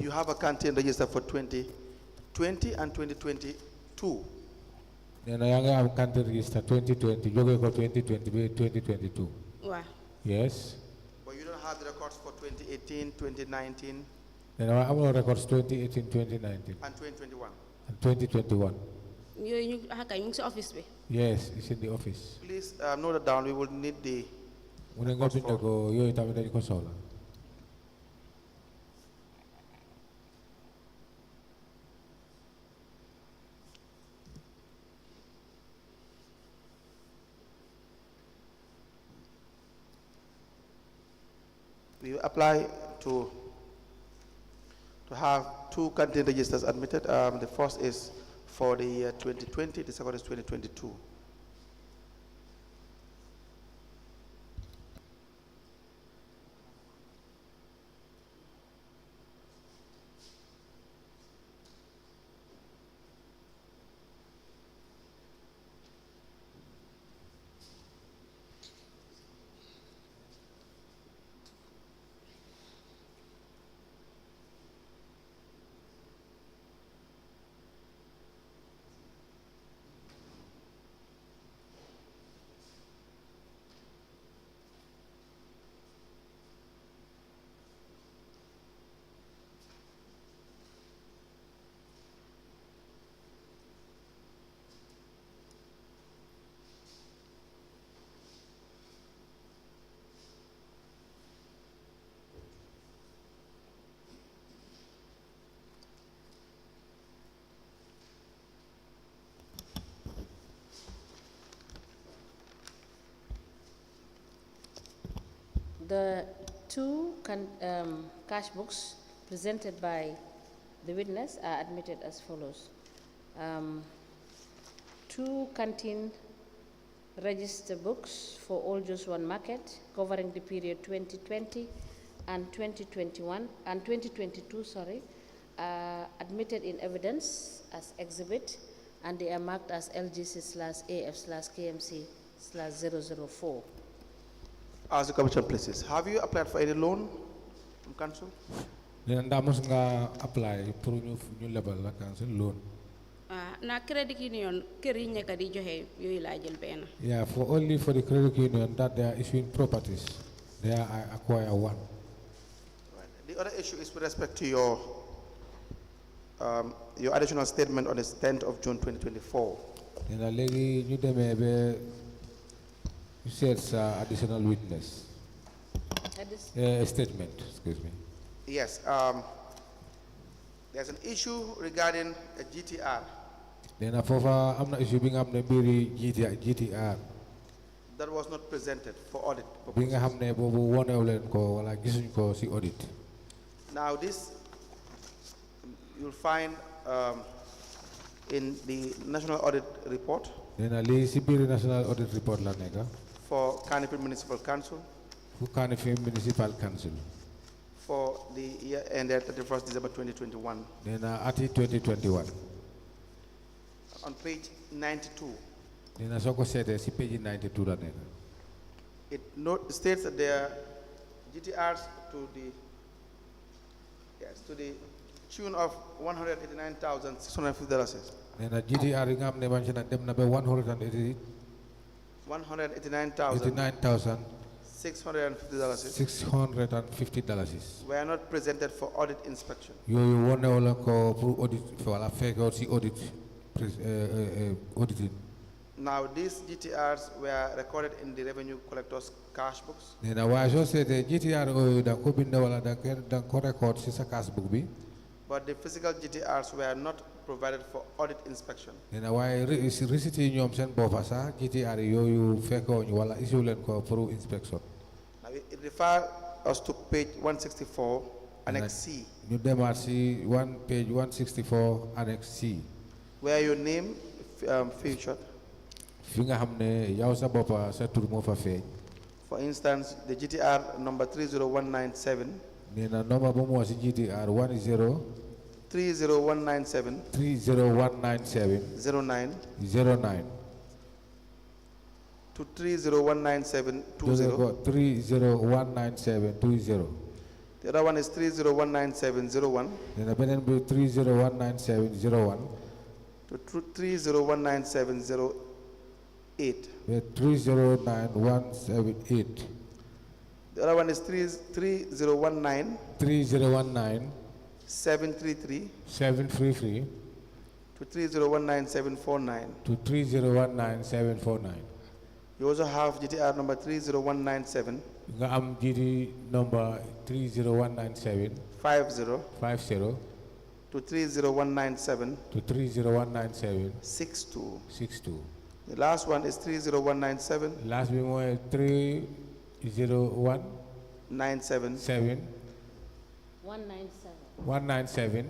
You have a canteen register for 2020 and 2022. Then I have canteen register 2020. You go 2020, 2022. Wa. Yes. But you don't have the records for 2018, 2019, Then I have no records 2018, 2019, and 2021. and 2021. Yooyu ñu xakay mu ngi si office bi. Yes, it's in the office. Please note it down. We will need the Muna nga binda ko yoy tamit dañ ko soxla. we apply to have two canteen registers admitted. The first is for the year 2020, the second is 2022. The two cash books presented by the witness are admitted as follows. Two canteen register books for Old Juice One Market covering the period 2020 and 2021 and 2022, admitted in evidence as exhibit, and they are marked as LGC/AF/KMC/004. Ask the commission, please. Have you applied for any loan from council? Then ndamus nga apply pour ñu lebal la council loan. Na credit union kër yi ñeka di joxe yooyu laa jël benn. Yeah, for only for the credit union that they are issuing properties. They are acquire one. Right. The other issue is with respect to your additional statement on the 10th of June 2024. Then a lady ñu démé be you said additional witness. Statement, excuse me. Yes. There's an issue regarding a GTR. Then I'm not issue being up the GTR. That was not presented for audit Being purposes. a one ko wala gisuñ ko si audit. Now this you'll find in the National Audit Report Then a li si biir national audit report la neka. for Carnegie Municipal Council Who can municipal council. for the year ended 31st December 2021. Then at 2021. On page 92, Then a soko said si page 92 la neka. it states that there are GTRs to the tune of $189,650. Then a GTR ngam ne man dem na be 189,650. $650. $650. Were not presented for audit inspection. You want to go audit for a fake or audit auditing. Now these GTRs were recorded in the revenue collector's cash books. Nena why I say the GTR da ko binda wala da ko record ci sa cash book bi. But the physical GTRs were not provided for audit inspection. Nena why receipt ñom sen bopa sa GTR yoyu fekko ñu wala issue len ko pour inspection. Now it refers us to page 164 annex C. Ñu démat ci page 164 annex C. Where your name featured. Fi nga xamné yow sa bopa sa tour mo fa feñ. For instance, the GTR number 30197. Nena number bu mo ci GTR 30197 09 to 30197 20. 30197 20. The other one is 30197 01 Nena benen bi 30197 01 to 30197 08. 309178. The other one is 3019 733 733 to 3019749. to 3019749. You also have GTR number 30197 Nga am GD number 30197 50 50 to 30197 to 30197 62. 62. The last one is 30197 Last one was 30197 97 197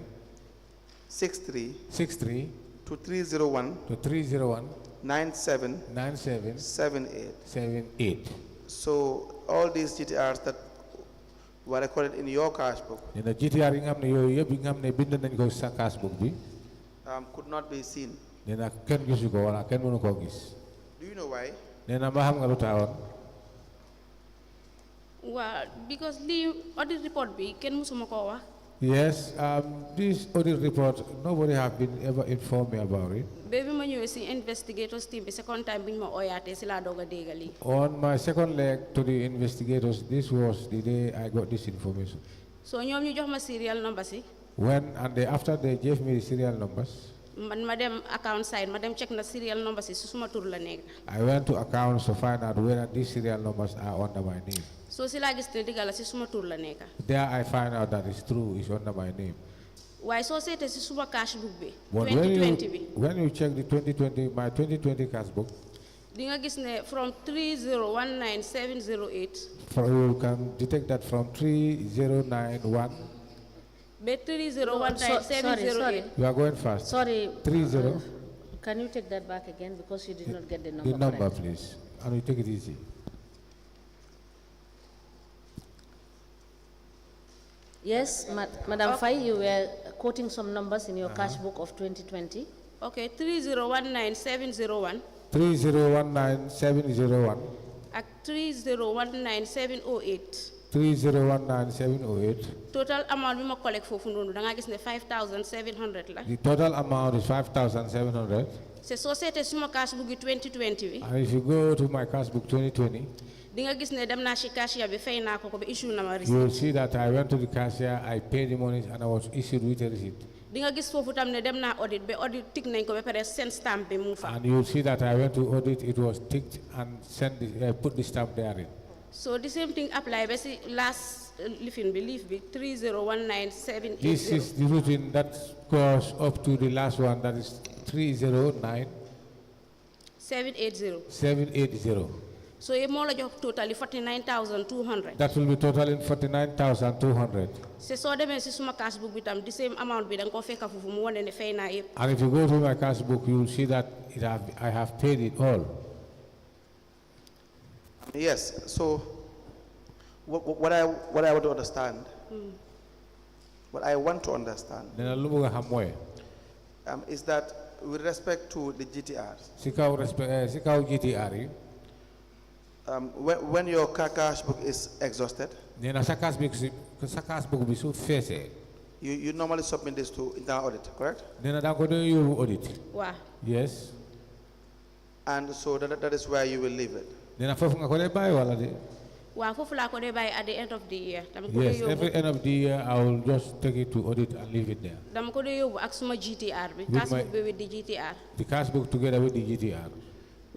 63 63 to 301 to 301 97 97 78. 78. So all these GTRs that were recorded in your cash book Nena GTR yi nga xamne yoy yeb yi nga xamne bind nañ ko sa cash book bi could not be seen. nena ken gisu ko wala ken mënu ko gis. Do you know why? Nena ma xam nga lu taawon. Well, because the audit report be ken musuma ko wax. Yes, this audit report, nobody have been ever informed me about it. Baby ma ñëwé ci investigators team bi second time biñ ma oyaté ci la doga dégali. On my second leg to the investigators, this was the day I got this information. So ñom ñu jox ma serial number ci. When and after they gave me the serial numbers, Man ma dem account side ma dem check na serial number ci suma tour la nekk. I went to accounts to find out whether these serial numbers are under my name. So ci la gis ne digala ci suma tour la nekk. There I find out that it's true, it's under my name. Why so sété ci suma cash book bi But 2020 bi. when you check the 2020, my 2020 cash book, Di nga gis ne from 3019708 you can detect that from 3091. be 3019708. You are going fast. Sorry. 30. Can you take that back again because you did not get the number The number, correct. please. And you take it easy. Yes, Madam Faye, you were quoting some numbers in your cash book of 2020. Okay, 3019701 3019701 ak 3019708. 3019708. Total amount bi ma collect fofu nonu da nga gis ne 5700 la. The total amount is 5,700. C'est société suma cash book 2020 bi. And if you go to my cash book 2020, Di nga gis ne dem na ci cashier bi fay na ko ko be issue na ma you will receipt. see that I went to the cashier, I paid the money, and I was issued with a receipt. Di nga gis fofu tam ne dem na audit be audit tik nañ ko be pare send stamp bi mu fa. And you will see that I went to audit, it was ticked and put the stamp therein. So the same thing apply be ci last lifin bi leaf bi 3019780. This is the routine that goes up to the last one, that is 309 780. 780. So ye mo la jox totally 49200. That will be totaling 49,200. C'est so demé ci suma cash book bi tam the same amount bi dang ko fekk fofu mu wone ne fay na yépp. And if you go to my cash book, you will see that I have paid it all. Yes. So what I want to understand, what I want to understand, Then lu bëgg xam mooy is that with respect to the GTRs, si kaw GTR yi, when your cash book is exhausted, nee na sa cash book bi su feesee, you normally submit this to internal audit, correct? nee na da nga ko doon yóbbu audit. Wa. Yes. And so that is where you will leave it. Nee na foofu nga ko dee bàyyi wala de. Wa fofu la ko de bay at the end of the year. Yes, every end of the year I will just take it to audit and leave it there. Dama ko de yobu ak suma GTR bi, cash book bi with the GTR. The cash book together with the GTR.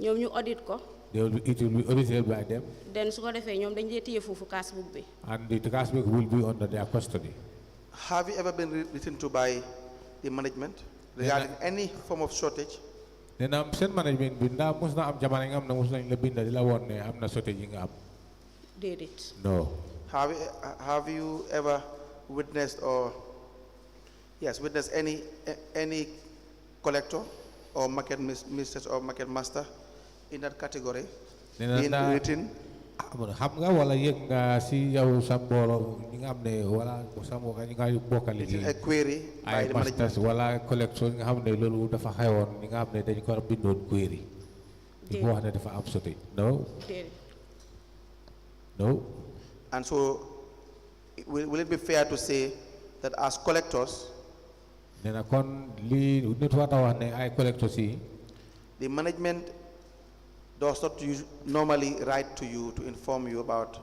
Ñom ñu audit ko. It will be audited by them. Then su ko defé ñom dañ lay téye fofu cash book bi. And the cash book will be under their custody. Have you ever been written to by the management regarding any form of shortage? Then am sen management bi nda mos na am jamana nga am na mos nañ la binda di la won ne am na shortage yi nga am. Did it? No. Have you ever witnessed witnessed any collector or market mistress or market master in that category being written? Xam nga wala yëg nga si yow sa mbooloo ñi nga xam ne wala sa mbokk ñi nga bokkal liggéey a query by the management wala collection nga xam ne loolu dafa xewoon ñi nga xam ne dañ ko bindoon query di ko wax ne dafa am shortage. No. And so will it be fair to say that as collectors nena kon li nit wata wax ne ay collectors yi the management does not normally write to you to inform you about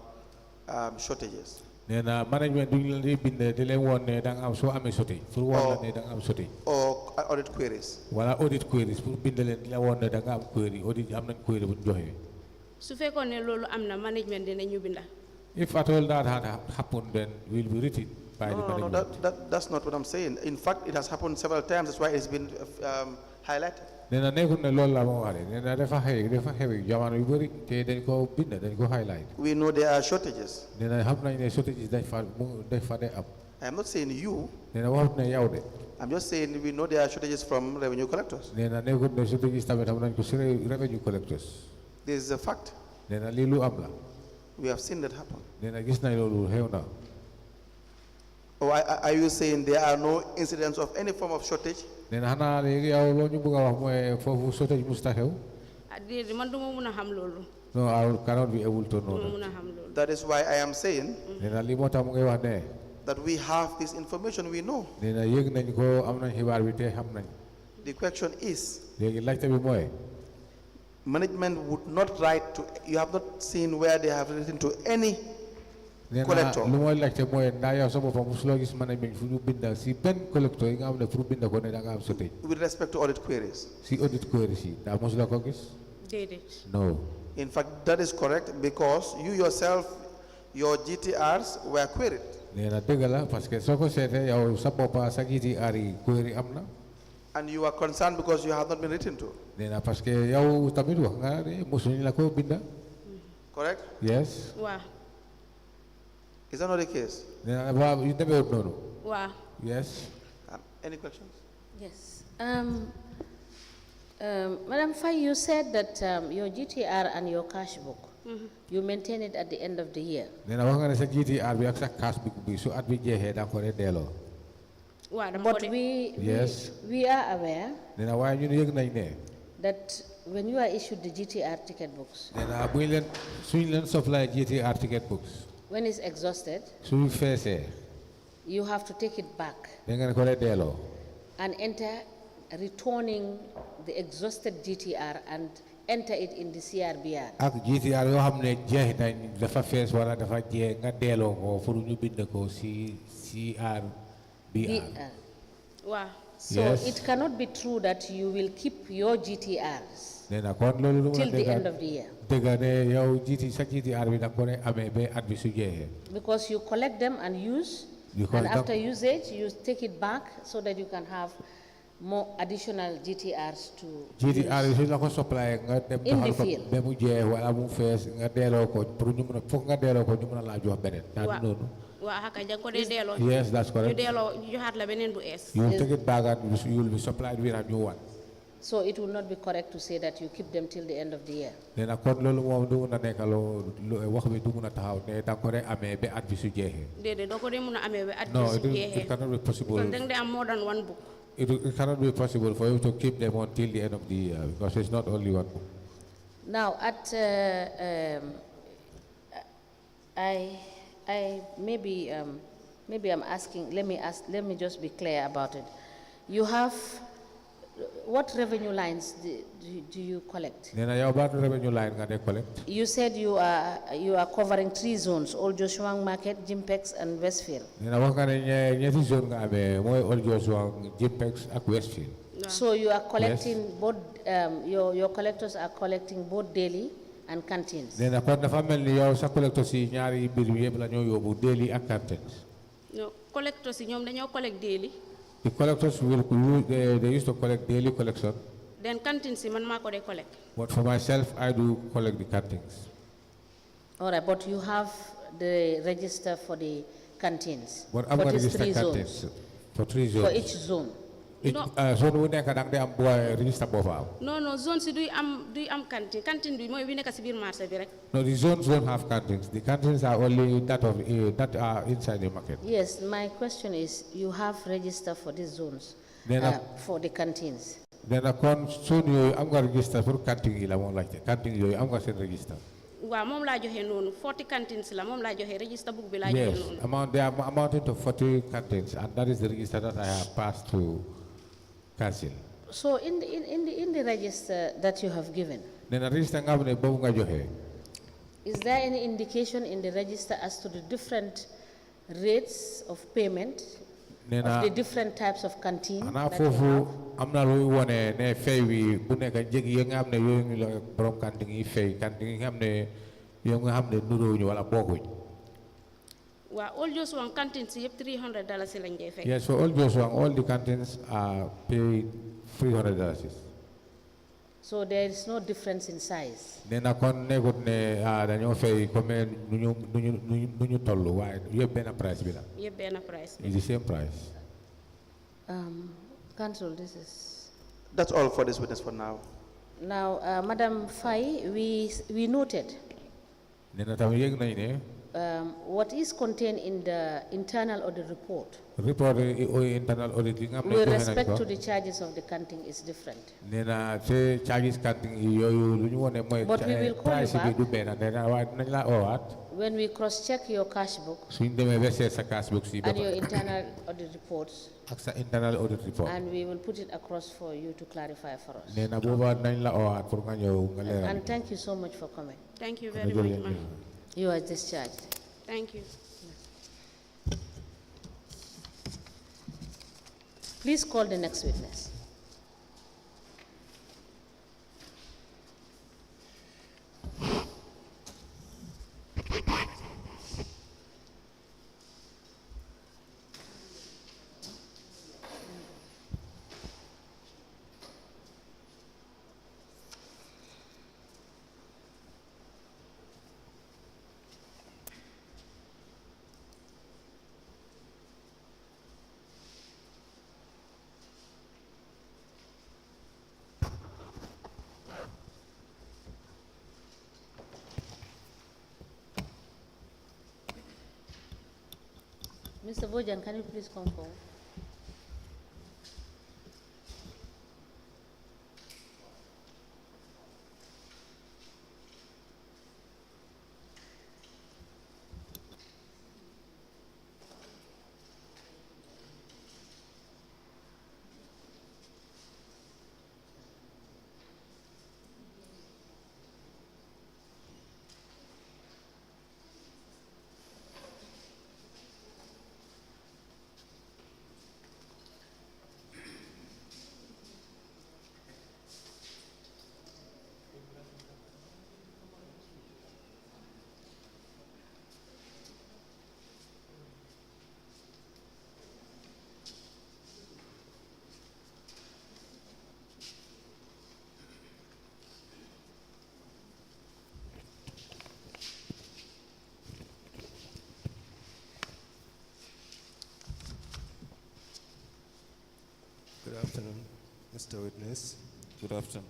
shortages? Nena management duñ la di bind di leen woon ne da nga am soo amee shortage pour wax la ne da nga am shortage. Or audit queries? Wala audit queries pour bind leen di la woon ne da nga am query audit am nañ query bu ñu joxe. Su fekkoon ne loolu am na management dinañu binda. If at all that had happened, then we'll be written by the management. No, that's not what I'm saying. In fact, it has happened several times. That's why it's been highlighted. Nena nekul ne loolu la mo waxee nena dafa xew jamono yu bari te dañ ko bind dañ ko highlight. We know there are shortages. Nena xam nañ ne shortages dañ fa de am. I am not saying you. Nena waxut ne yow de. I'm just saying we know there are shortages from revenue collectors. Nena nekul ne shortages tamit am nañ ko si revenue collectors. This is a fact. Nena lii lu am la. We have seen that happen. Nena gis nañ loolu xew na. Or are you saying there are no incidents of any form of shortage? Nena xanaa léegi yow loo ñu bëgg a wax mooy foofu shortage musta xew. Déedéet man duma mun a xam loolu. No, I cannot be able to know that. That is why I am saying nena lii moo tax mu ngay wax ne that we have this information, we know. nena yëg nañ ko am nañ xibaar bi te xam nañ. The question is, léegi laajte bi mooy management would not write to, you have not seen where they have written to any collector. Lu mooy laajte mooy ndaa yow sa boppam musuloo gis management fu ñu binda si benn collector yi nga xam ne pour binda ko ne da nga am shortage. With respect to audit queries? Si audit queries yi daa musuloo ko gis? Déedéet. No. In fact, that is correct because you yourself, your GTRs were queried. Nee na dëgg la parce que soo ko seetee yow sa boppa sa GTR yi query am na. And you are concerned because you have not been written to. Nee na parce que yow tamit wax nga ne musuñu la ko binda. Correct? Yes. Waaw. Is that not the case? Nee na waaw yu demee wut noonu. Waaw. Yes. Any questions? Yes. Madam Faye, you said that your GTR and your cash book, you maintain it at the end of the year. Nee na wax nga ne sa GTR bi ak sa cash book bi su at bi jeexee da nga ko dee delloo. But we are aware nee na waaye ñun yëg nañ ne that when you are issued the GTR ticket books, nee na buñ leen suñ leen supply GTR ticket books when it's exhausted, suñ feesee you have to take it back da ngeen ko dee delloo and enter returning the exhausted GTR and enter it in the CRBR. ak GTR yoo xam ne jeex nañ dafa fees wala dafa jeex nga delloo ko pour ñu bind ko si CRBR. Wow. So it cannot be true that you will keep your GTRs nee na kon loolu till the end of the year. dëgg ne yow sa GTR bi da nga ko ne amee ba at bi su jeexee. Because you collect them and use, and after usage you take it back so that you can have more additional GTRs to GTR yi suñ la ko supply nga dem doxal ko ba mu jeex wala mu fees nga delloo ko pour ñu mën a foog nga delloo ko ñu mën a laa jox beneen. noonu. Waaw haka jang ko dee delloo. Yes, that's correct. ñu delloo ñu joxaat la beneen bu ees. You will take it back and you will be supplied with a new one. So it will not be correct to say that you keep them till the end of the year. nee na kon loolu moom du mun a nekk wax bi du mun a taxaw ne da nga ko dee amee ba at bi su jeexee. Déedéet doo ko dee mun a amee ba at bi No, su jeexee. it cannot be possible. Because danga dee am more than one book. It cannot be possible for you to keep them until the end of the year because it's not only one book. Now, maybe I'm asking. Let me just be clear about it. You have what revenue lines do you collect? Nena yow ban revenue line nga de collect? You said you are covering 3 zones: Old Joshua Market, Jimpex, and Westfield. Nena wax nga ne ñetti zone nga amee mooy Old Joshua, Jimpex ak Westfield. So you are collecting both. Your collectors are collecting both daily and canteens. Nena kon dafa mel ni yow sa collectors yi ñaari mbir yëpp la ñoo yóbbu daily ak canteens. No, collectors yi ñoom dañoo collect daily. The collectors will use, they used to collect daily collection. Then canteens yi man maa ko dee collect. But for myself, I do collect the canteens. All right, but you have the register for the canteens. But I'm going to register 3 canteens zones. for 3 zones. For each zone. No. Zone wu nekk dang de am boy register boobu. No, zones yi duy am canteen. Canteen bi mooy bi nekk si biir marché bi rek. No, the zones don't have canteens. The canteens are only that are inside the market. Yes, my question is, you have register for these zones, for the canteens. Then kon zone yooyu am nga register pour canteen yi la moom laajte. Canteen yooyu am nga seen register. waaw moom laa joxe noonu 40 canteens la moom laa joxe register book bi laa joxe noonu. Yes, they are amounting to 40 canteens, and that is the register that I have passed to council. So in the register that you have given, Then register nga ne boobu nga joxe. is there any indication in the register as to the different rates of payment of the different types of canteen that you have? am na luy wone ne fay wi bu nekk njëg yi nga xam ne yooyu ngi la borom canteen yi fay canteen yi nga xam ne yow nga xam ne nuróowuñu wala bokkuñ. waaw all just one canteens yëpp $300 lañ dee fay. Yes, for all Joshua, all the canteens are paid $300. So there is no difference in size. Nee na kon nekkut ne dañoo fay comme nu ñu tollu waaye yëpp benn price bi la. yëpp benn price bi. It's the same price. Council, this is. That's all for this witness for now. Now, Madam Faye, we noted Nee na tam yëg nañ ne what is contained in the internal audit report report internal audit yi nga xam ne with joxe nañ respect ko. to the charges of the canteen is different. Nee na te charges canteen yi yooyu lu ñu wone mooy But we will call you price bi back. du benn nee na waaye nañ la oowaat When we cross-check your cash book suñ demee ba seet sa cash book si and your internal audit reports, ak sa internal audit report. and we will put it across for you to clarify for us. Nee na booba nañ la oowaat pour nga ñëw nga leeral. And thank you so much for coming. Thank you very much, ma'am. You are discharged. Thank you. Please call the next witness. Mr. Bojan, can you please come forward? Good afternoon, Mr. Witness. Good afternoon.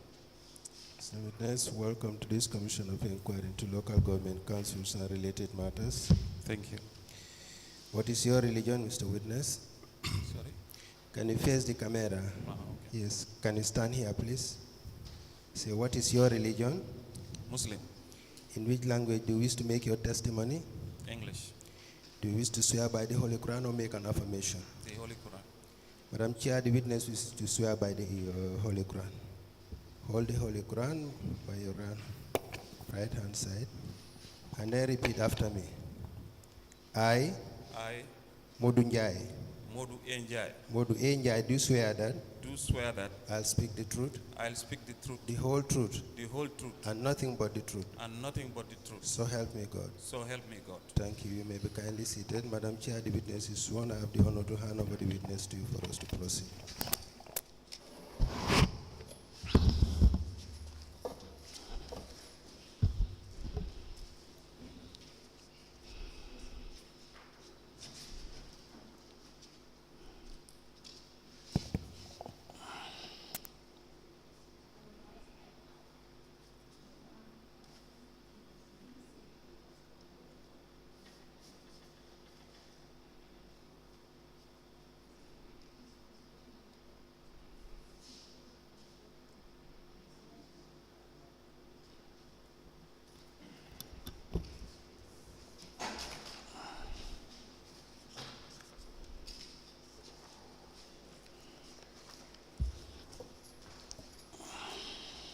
Mr. Witness, welcome to this Commission of Inquiry into Local Government Councils and related matters. Thank you. What is your religion, Mr. Witness? Sorry? Can you face the camera? Okay. Yes. Can you stand here, please? Say, what is your religion? Muslim. In which language do you wish to make your testimony? English. Do you wish to swear by the Holy Quran or make an affirmation? The Holy Quran. Madam Chair, the witness is to swear by the Holy Quran. Hold the Holy Quran by your right hand side, and then repeat after me. I, Modou Njie. Modou Njie. Modou Njie, do swear that. Do swear that. I'll speak the truth. I'll speak the truth. The whole truth. The whole truth. And nothing but the truth. And nothing but the truth. So help me God. So help me God. Thank you. You may be kindly seated. Madam Chair, the witness is sworn. I have the honor to hand over the witness to you for us to proceed.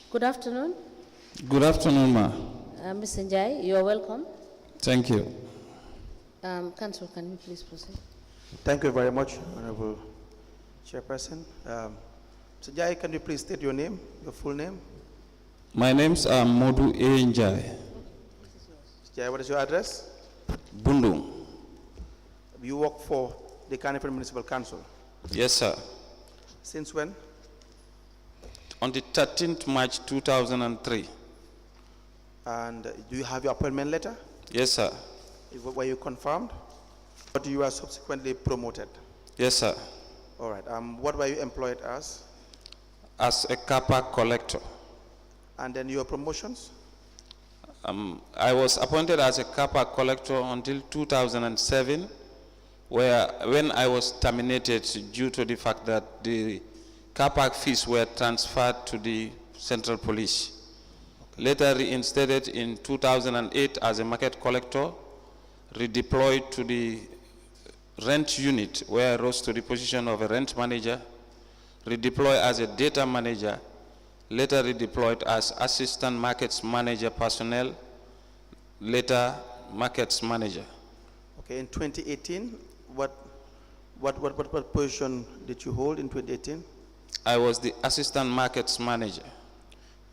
Good afternoon. Good afternoon, ma. Mr. Njie, you are welcome. Thank you. Council, can you please proceed? Thank you very much, Honorable Chairperson. Mr. Njie, can you please state your name, your full name? My name's Modou Njie. Mr. Njie, what is your address? Bundu. You work for the Carnival Municipal Council? Yes, sir. Since when? On the 13th March 2003. And do you have your appointment letter? Yes, sir. Were you confirmed? Or you were subsequently promoted? Yes, sir. All right. What were you employed as? As a car park collector. And then your promotions? I was appointed as a car park collector until 2007, when I was terminated due to the fact that the car park fees were transferred to the Central Police. Later reinstated in 2008 as a market collector, redeployed to the rent unit where I rose to the position of a rent manager, redeployed as a data manager, later redeployed as assistant markets manager personnel, later markets manager. Okay, in 2018, what position did you hold in 2018? I was the assistant markets manager.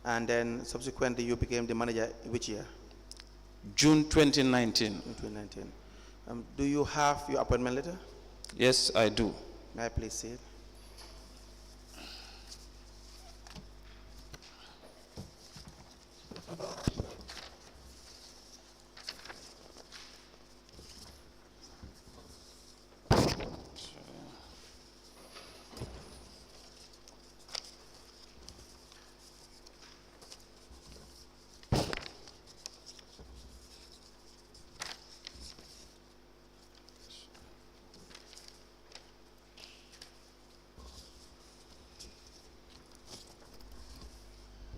And then subsequently you became the manager which year? June 2019. In 2019. Do you have your appointment letter? Yes, I do. May I please see it?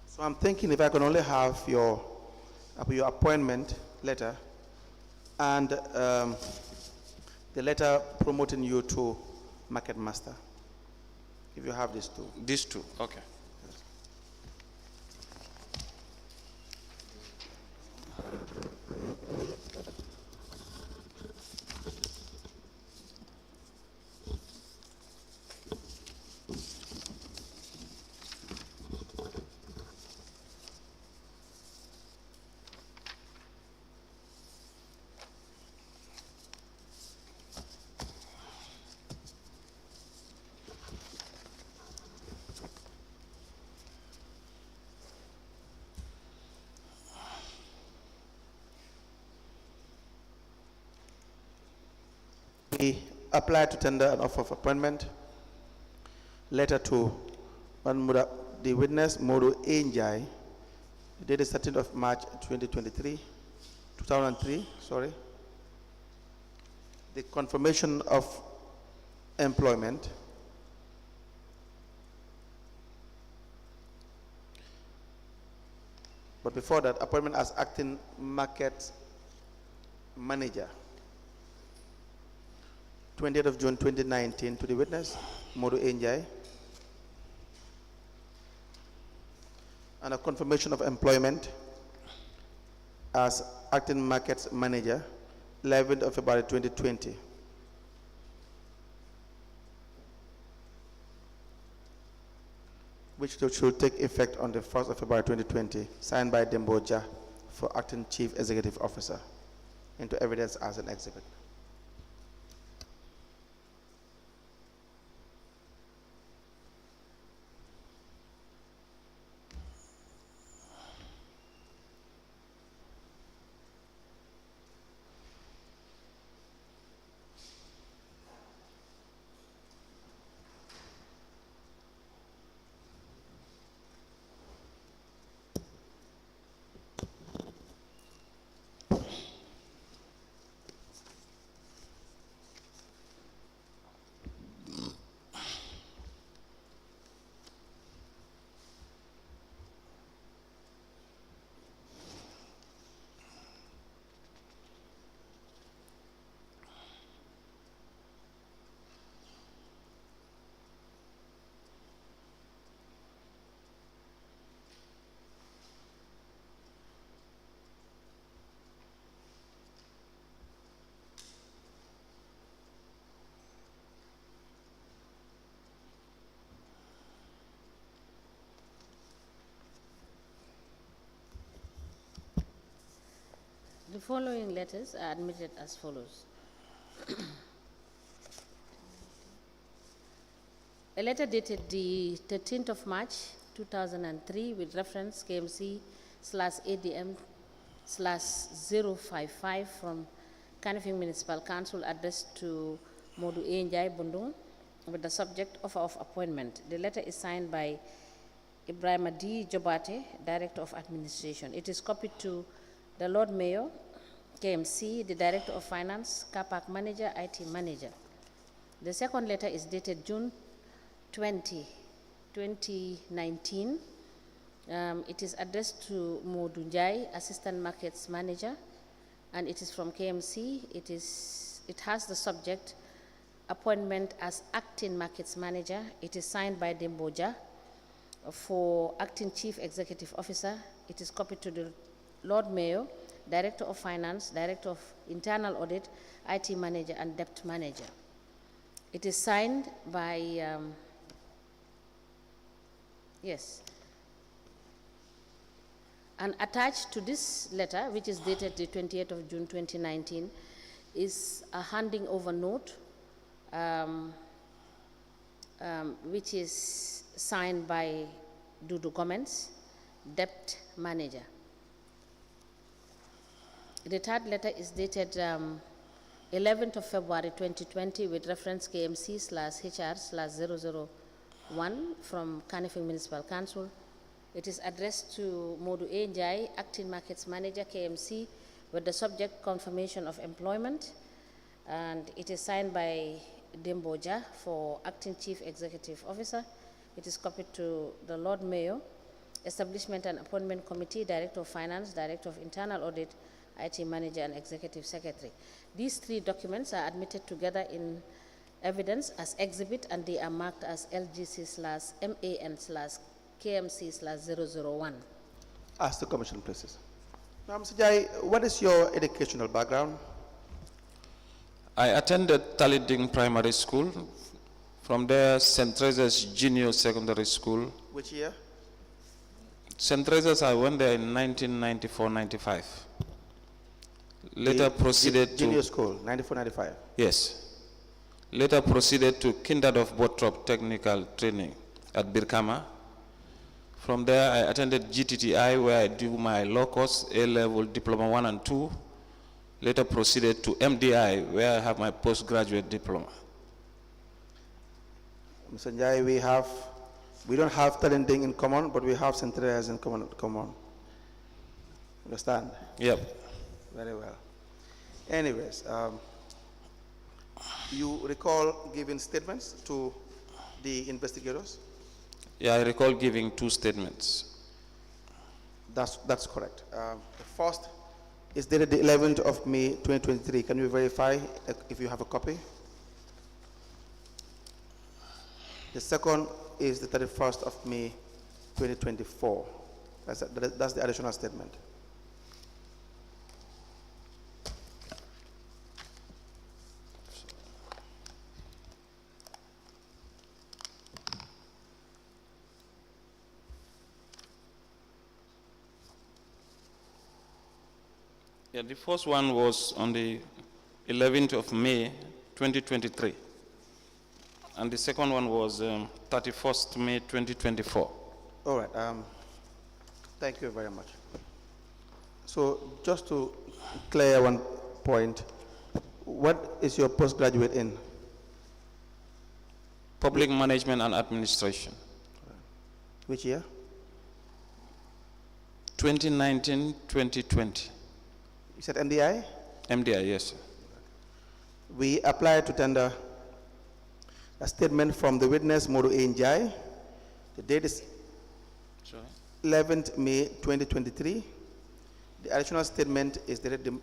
So I'm thinking if I can only have your appointment letter and the letter promoting you to market master. If you have these two. These two, okay. We apply to tender an offer of appointment letter to the witness Modou Njie. The date is 13th of March 2003. The confirmation of employment. But before that, appointment as acting market manager. 20th of June 2019 to the witness, Modou Njie, and a confirmation of employment as acting markets manager, 11th of February 2020. Which should take effect on the 1st of February 2020, signed by Demboja for acting chief executive officer, into evidence as an exhibit. The following letters are admitted as follows. A letter dated the 13th of March 2003 with reference KMC/ADM/055 from Kanifing Municipal Council addressed to Modou Njie Bundung with the subject offer of appointment. The letter is signed by Ibrahim D. Jobate, Director of Administration. It is copied to the Lord Mayor, KMC, the Director of Finance, Car Park Manager, IT Manager. The second letter is dated June 20, 2019. It is addressed to Modou Njie, Assistant Markets Manager, and it is from KMC. It has the subject appointment as Acting Markets Manager. It is signed by Demboja for Acting Chief Executive Officer. It is copied to the Lord Mayor, Director of Finance, Director of Internal Audit, IT Manager, and Debt Manager. It is signed by, yes. And attached to this letter, which is dated the 28th of June 2019, is a handing over note, which is signed by Dudu Gomez, Debt Manager. The third letter is dated 11th of February 2020 with reference KMC/HR/001 from Kanifing Municipal Council. It is addressed to Modou Njie, Acting Markets Manager, KMC, with the subject confirmation of employment. And it is signed by Demboja for Acting Chief Executive Officer. It is copied to the Lord Mayor, Establishment and Appointment Committee, Director of Finance, Director of Internal Audit, IT Manager, and Executive Secretary. These three documents are admitted together in evidence as exhibit, and they are marked as LGC/MAN/KMC/001. Ask the Commission, please. Now, Mr. Njie, what is your educational background? I attended Taliding Primary School. From there, St. Teresa's Junior Secondary School. Which year? St. Teresa's, I went there in 1994-95. Later proceeded Junior to... school, 94-95. Yes. Later proceeded to Kinderdorf Bottrop Technical Training at Birkama. From there, I attended GTTI, where I do my law course, A-level Diploma 1 and 2. Later proceeded to MDI, where I have my postgraduate diploma. Mr. Njie, we don't have Talending in common, but we have St. Teresa's in common. Understand? Yep. Very well. Anyways, you recall giving statements to the investigators? Yeah, I recall giving 2 statements. That's correct. The first is dated the 11th of May 2023. Can you verify if you have a copy? The second is the 31st of May, 2024. That's the additional statement. Yeah, the first one was on the 11th of May, 2023. And the second one was 31st May, 2024. All right. Thank you very much. So just to clear one point, what is your postgraduate in? Public Management and Administration. Which year? 2019, 2020. You said MDI? MDI, yes, sir. We applied to tender a statement from the witness, Modou Njie. The date is 11th May 2023. The additional statement is dated the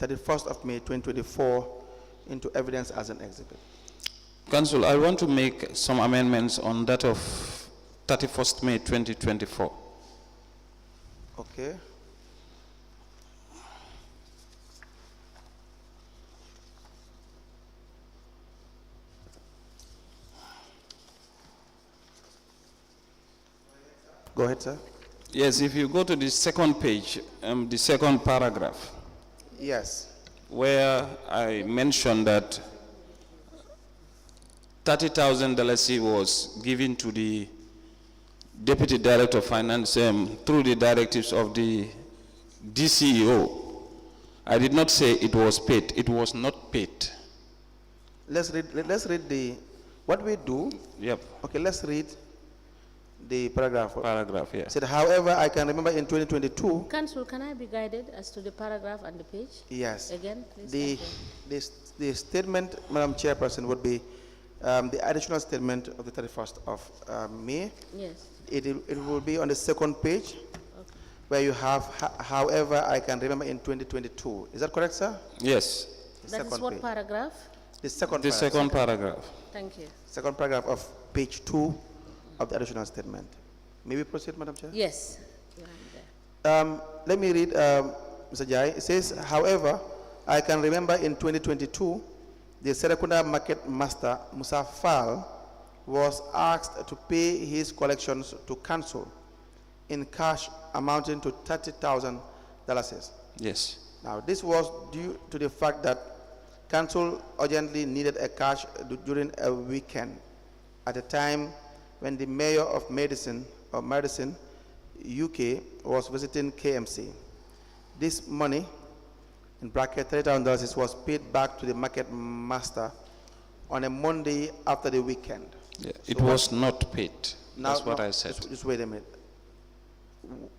31st of May 2024 into evidence as an exhibit. Council, I want to make some amendments on that of 31st May 2024. Okay. Go ahead, sir. Yes, if you go to the second page, the second paragraph. Yes. Where I mentioned that $30,000 was given to the Deputy Director of Finance through the directives of the DCEO. I did not say it was paid. It was not paid. Let's read the, what we do. Yep. Okay, let's read the paragraph. Paragraph, yeah. Said, however, I can remember in 2022. Council, can I be guided as to the paragraph and the page? Yes. Again, please. The statement, Madam Chairperson, would be the additional statement of the 31st of May. Yes. It will be on the second page, okay, where you have, however, I can remember in 2022. Is that correct, sir? Yes. That is what paragraph? The second paragraph. Second paragraph. Thank you. Second paragraph of page 2 of the additional statement. May we proceed, Madam Chair? Yes. Let me read, Mr. Njie. It says, however, I can remember in 2022, the Serekunda Market Master, Musa Fall, was asked to pay his collections to council in cash amounting to $30,000. Yes. Now, this was due to the fact that council urgently needed a cash during a weekend at a time when the mayor of Madison, UK, was visiting KMC. This money, in bracket $30,000, was paid back to the market master on a Monday after the weekend. Yeah, it was not paid. That's what I said. Just wait a minute.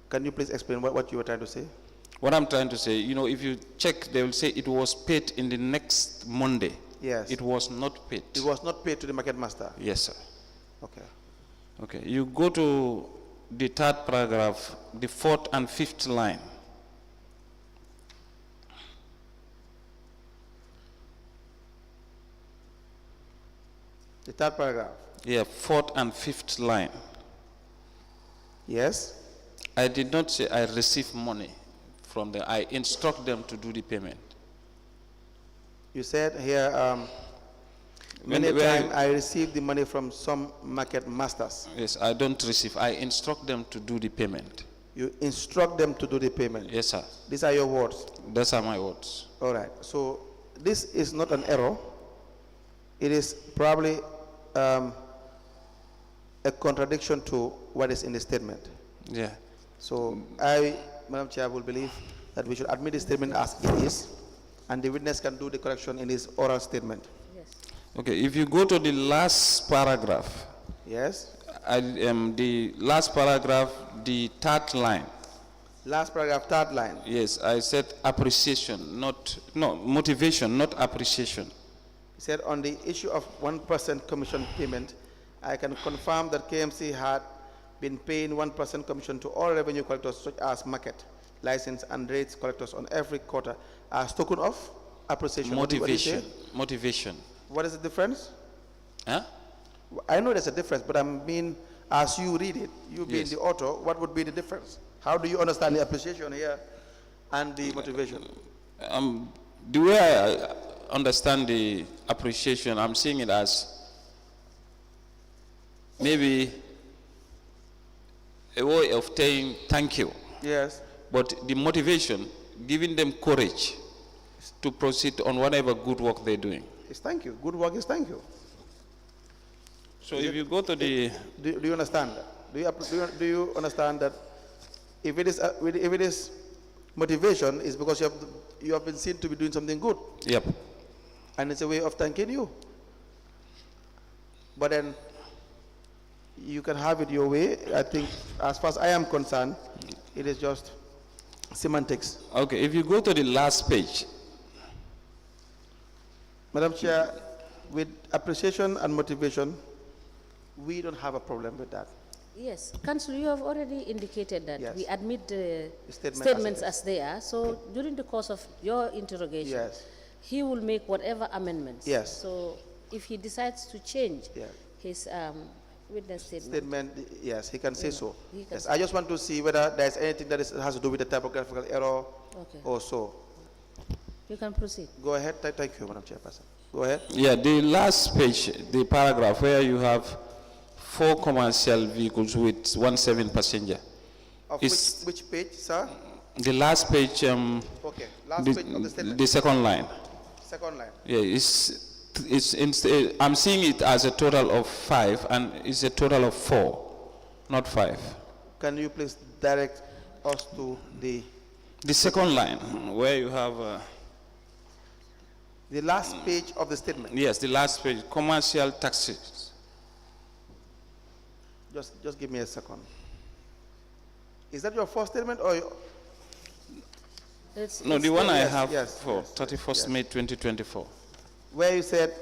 Can you please explain what you were trying to say? What I'm trying to say, if you check, they will say it was paid in the next Monday. Yes. It was not paid. It was not paid to the market master? Yes, sir. Okay. Okay, you go to the third paragraph, the fourth and fifth line. The third paragraph? Yeah, fourth and fifth line. Yes. I did not say I received money from them. I instruct them to do the payment. You said here, many times I received the money from some market masters. Yes, I don't receive. I instruct them to do the payment. You instruct them to do the payment? Yes, sir. These are your words? Those are my words. All right. So this is not an error. It is probably a contradiction to what is in the statement. Yeah. So I, Madam Chair, will believe that we should admit the statement as it is, and the witness can do the correction in his oral statement. Yes. Okay, if you go to the last paragraph. Yes. The last paragraph, the third line. Last paragraph, third line. Yes, I said appreciation, motivation, not appreciation. He said on the issue of 1% commission payment, I can confirm that KMC had been paying 1% commission to all revenue collectors such as market, license and rates collectors on every quarter as token of appreciation. Motivation. Motivation. What is the difference? Huh? I know there's a difference, but I mean, as you read it, you being Yes. the author, what would be the difference? How do you understand the appreciation here and the motivation? The way I understand the appreciation, I'm seeing it as maybe a way of saying thank you. Yes. But the motivation, giving them courage to proceed on whatever good work they're doing. It's thank you. Good work is thank you. So if you go to the... Do you understand that? Do you understand that if it is motivation, is because you have been seen to be doing something good. Yep. And it's a way of thanking you. But then you can have it your way. I think, as far as I am concerned, it is just semantics. Okay, if you go to the last page. Madam Chair, with appreciation and motivation, we don't have a problem with that. Yes, Councillor, you have already indicated that Yes. we admit the Statements statements as they are. So during the course of your interrogation, Yes. he will make whatever amendments. Yes. So if he decides to change Yeah. his witness statement. Statement, yes, he can say so. he can Yes, say I just want to see whether there's anything that has to do with the typographical error Okay. or so. You can proceed. Go ahead. Thank you, Madam Chairperson. Go ahead. Yeah, the last page, the paragraph where you have 4 commercial vehicles with 17 passenger. Of Is which page, sir? the last page, Okay, last page of the statement. the second line. Second line. Yeah, I'm seeing it as a total of 5 and it's a total of 4, not 5. Can you please direct us to the second line where you have, the last page of the statement? yes, the last page, commercial taxis. Just give me a second. Is that your first statement or No, the one I yes, have yes, for yes, 31st May 2024. where you said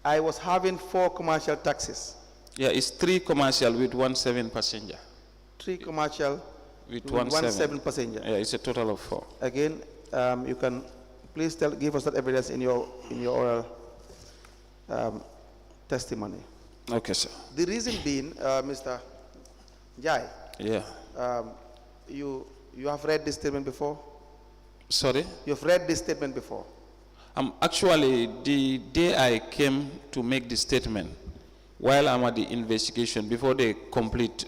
I was having 4 commercial taxis? Yeah, it's 3 commercial with 17 passenger. 3 commercial With 17 passenger. Yeah, it's a total of 4. Again, you can please give us that evidence in your oral testimony. Okay, sir. The reason being, Mr. Njie, Yeah. you have read this statement before? Sorry? You've read this statement before? Actually, the day I came to make the statement, while I'm at the investigation, before they complete,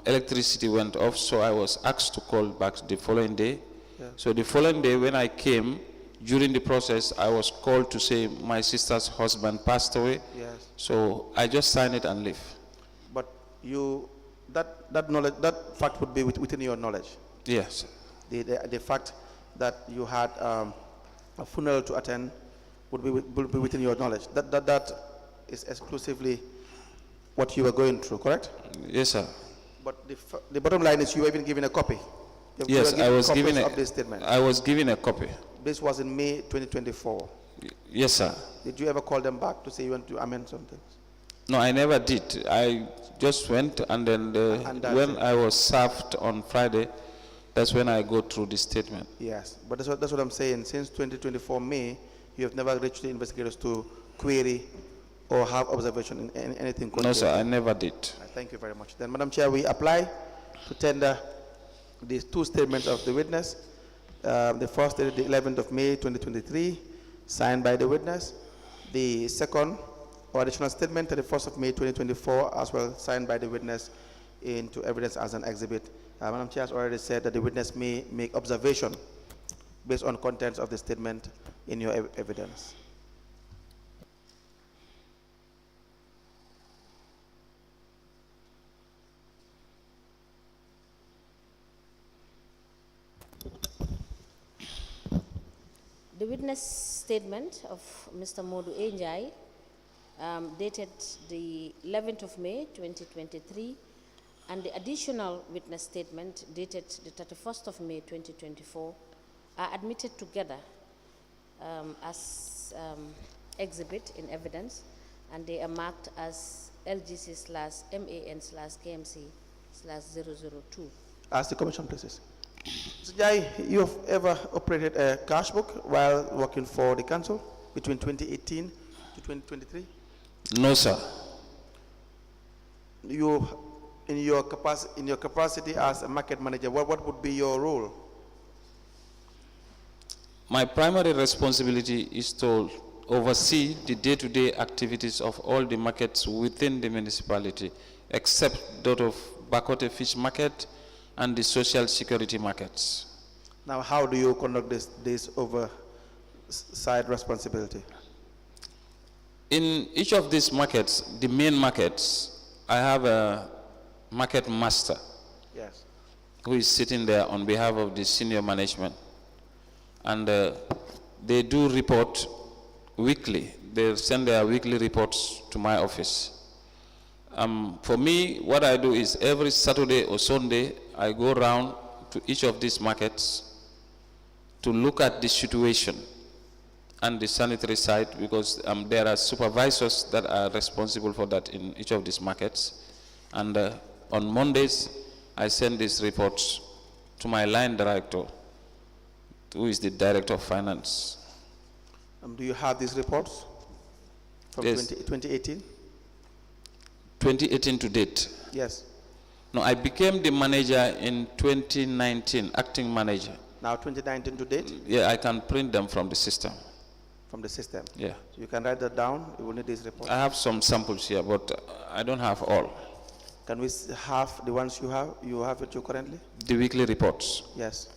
electricity went off, so I was asked to call back the following day. Yeah. So the following day when I came, during the process, I was called to say my sister's husband passed away. Yes. So I just signed it and left. But that knowledge, that fact would be within your knowledge. Yes. The fact that you had a funeral to attend would be within your knowledge. That is exclusively what you were going through, correct? Yes, sir. But the bottom line is you were even given a copy. Yes, I was given of this statement. I was given a copy. This was in May 2024. Yes, sir. Did you ever call them back to say you want to amend something? No, I never did. I just went, and then when I was served on Friday, that's when I go through the statement. Yes, but that's what I'm saying. Since 2024 May, you have never reached the investigators to query or have observation in anything. No, sir, I never did. Thank you very much. Then, Madam Chair, we apply to tender these 2 statements of the witness. The first dated the 11th of May 2023, signed by the witness. The second or additional statement, 31st of May 2024, as well signed by the witness into evidence as an exhibit. Madam Chair has already said that the witness may make observation based on contents of the statement in your evidence. The witness statement of Mr. Modou Njie, dated the 11th of May 2023, and the additional witness statement dated the 31st of May 2024 are admitted together as exhibit in evidence, and they are marked as LGC/MAN/KMC/002. Ask the commission, please. Mr. Njie, you have ever operated a cash book while working for the council between 2018 to 2023? No, sir. You, in your capacity as a market manager, what would be your role? My primary responsibility is to oversee the day-to-day activities of all the markets within the municipality, except that of Bakote Fish Market and the social security markets. Now, how do you conduct this oversight responsibility? In each of these markets, the main markets, I have a market master. Yes. Who is sitting there on behalf of the senior management. And they do report weekly. They send their weekly reports to my office. For me, what I do is every Saturday or Sunday, I go around to each of these markets to look at the situation and the sanitary side, because there are supervisors that are responsible for that in each of these markets. And on Mondays, I send these reports to my line director, who is the director of finance. Do you have these reports from Yes. 2018? 2018 to date? Yes. No, I became the manager in 2019, acting manager. Now 2019 to date? Yeah, I can print them from the system. From the system? Yeah. So you can write that down. You will need these reports. I have some samples here, but I don't have all. Can we have the ones you have? You have it currently? The weekly reports. Yes.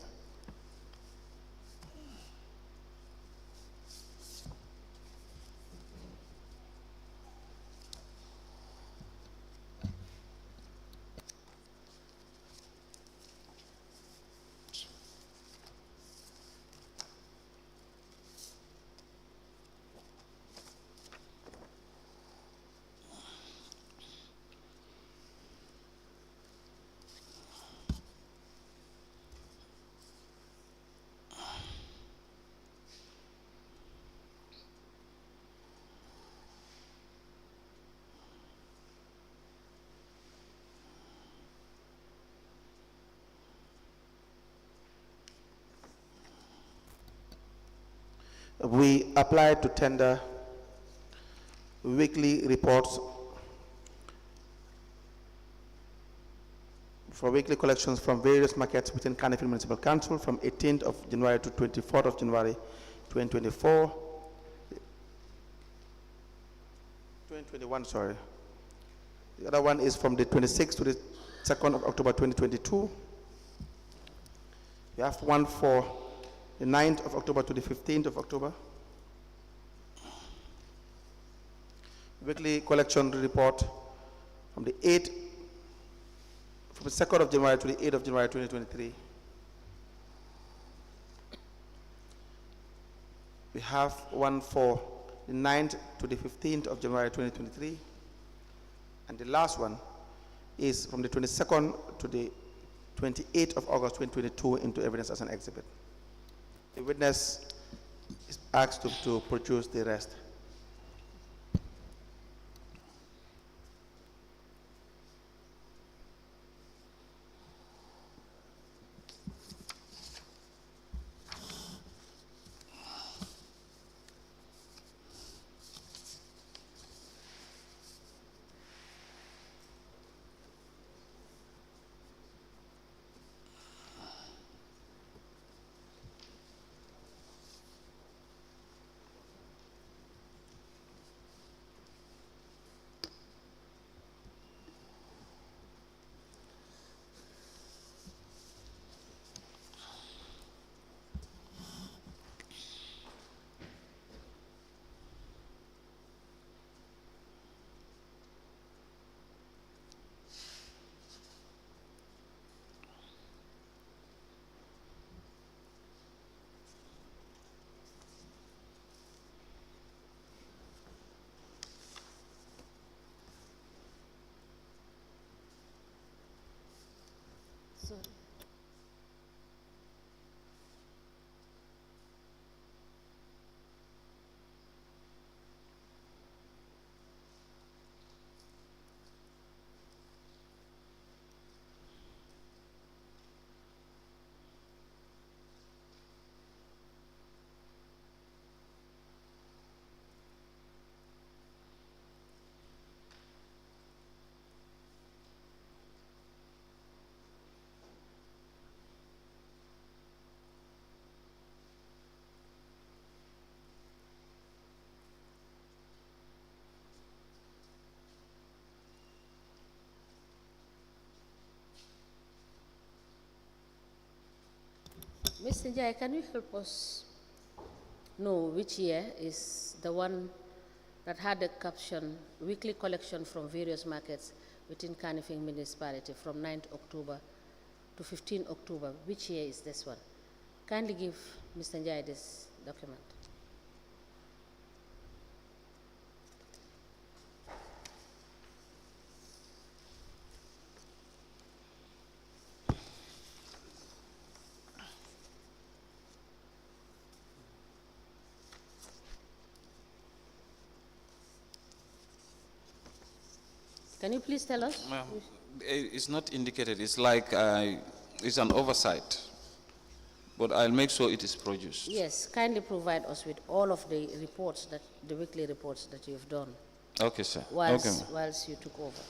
We applied to tender weekly reports for weekly collections from various markets within Carnival Municipal Council from 18th of January to 24th of January 2024. 2021, sorry. The other one is from the 26th to the 2nd of October 2022. We have one for the 9th of October to the 15th of October. Weekly collection report from the 8th, from the 2nd of January to the 8th of January 2023. We have one for the 9th to the 15th of January 2023. And the last one is from the 22nd to the 28th of August 2022 into evidence as an exhibit. The witness is asked to produce the rest. Mr. Njie, can you help us know which year is the one that had the caption, weekly collection from various markets within Kanifing municipality from 9th October to 15 October? Which year is this one? Kindly give Mr. Njie this document. Can you please tell us? It's not indicated. It's like it's an oversight. But I'll make sure it is produced. Yes, kindly provide us with all of the reports, the weekly reports that you've done. Okay, sir. Whilst you took over.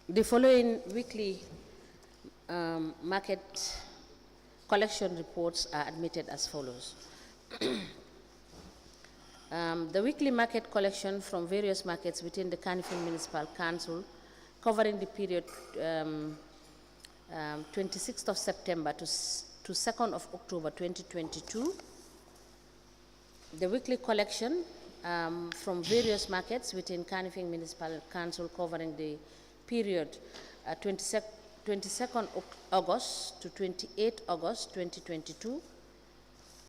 The following weekly market collection reports are admitted as follows. The weekly market collection from various markets within the Kanifing Municipal Council covering the period 26th of September to 2nd of October 2022. The weekly collection from various markets within Kanifing Municipal Council covering the period 22nd August to 28th August 2022.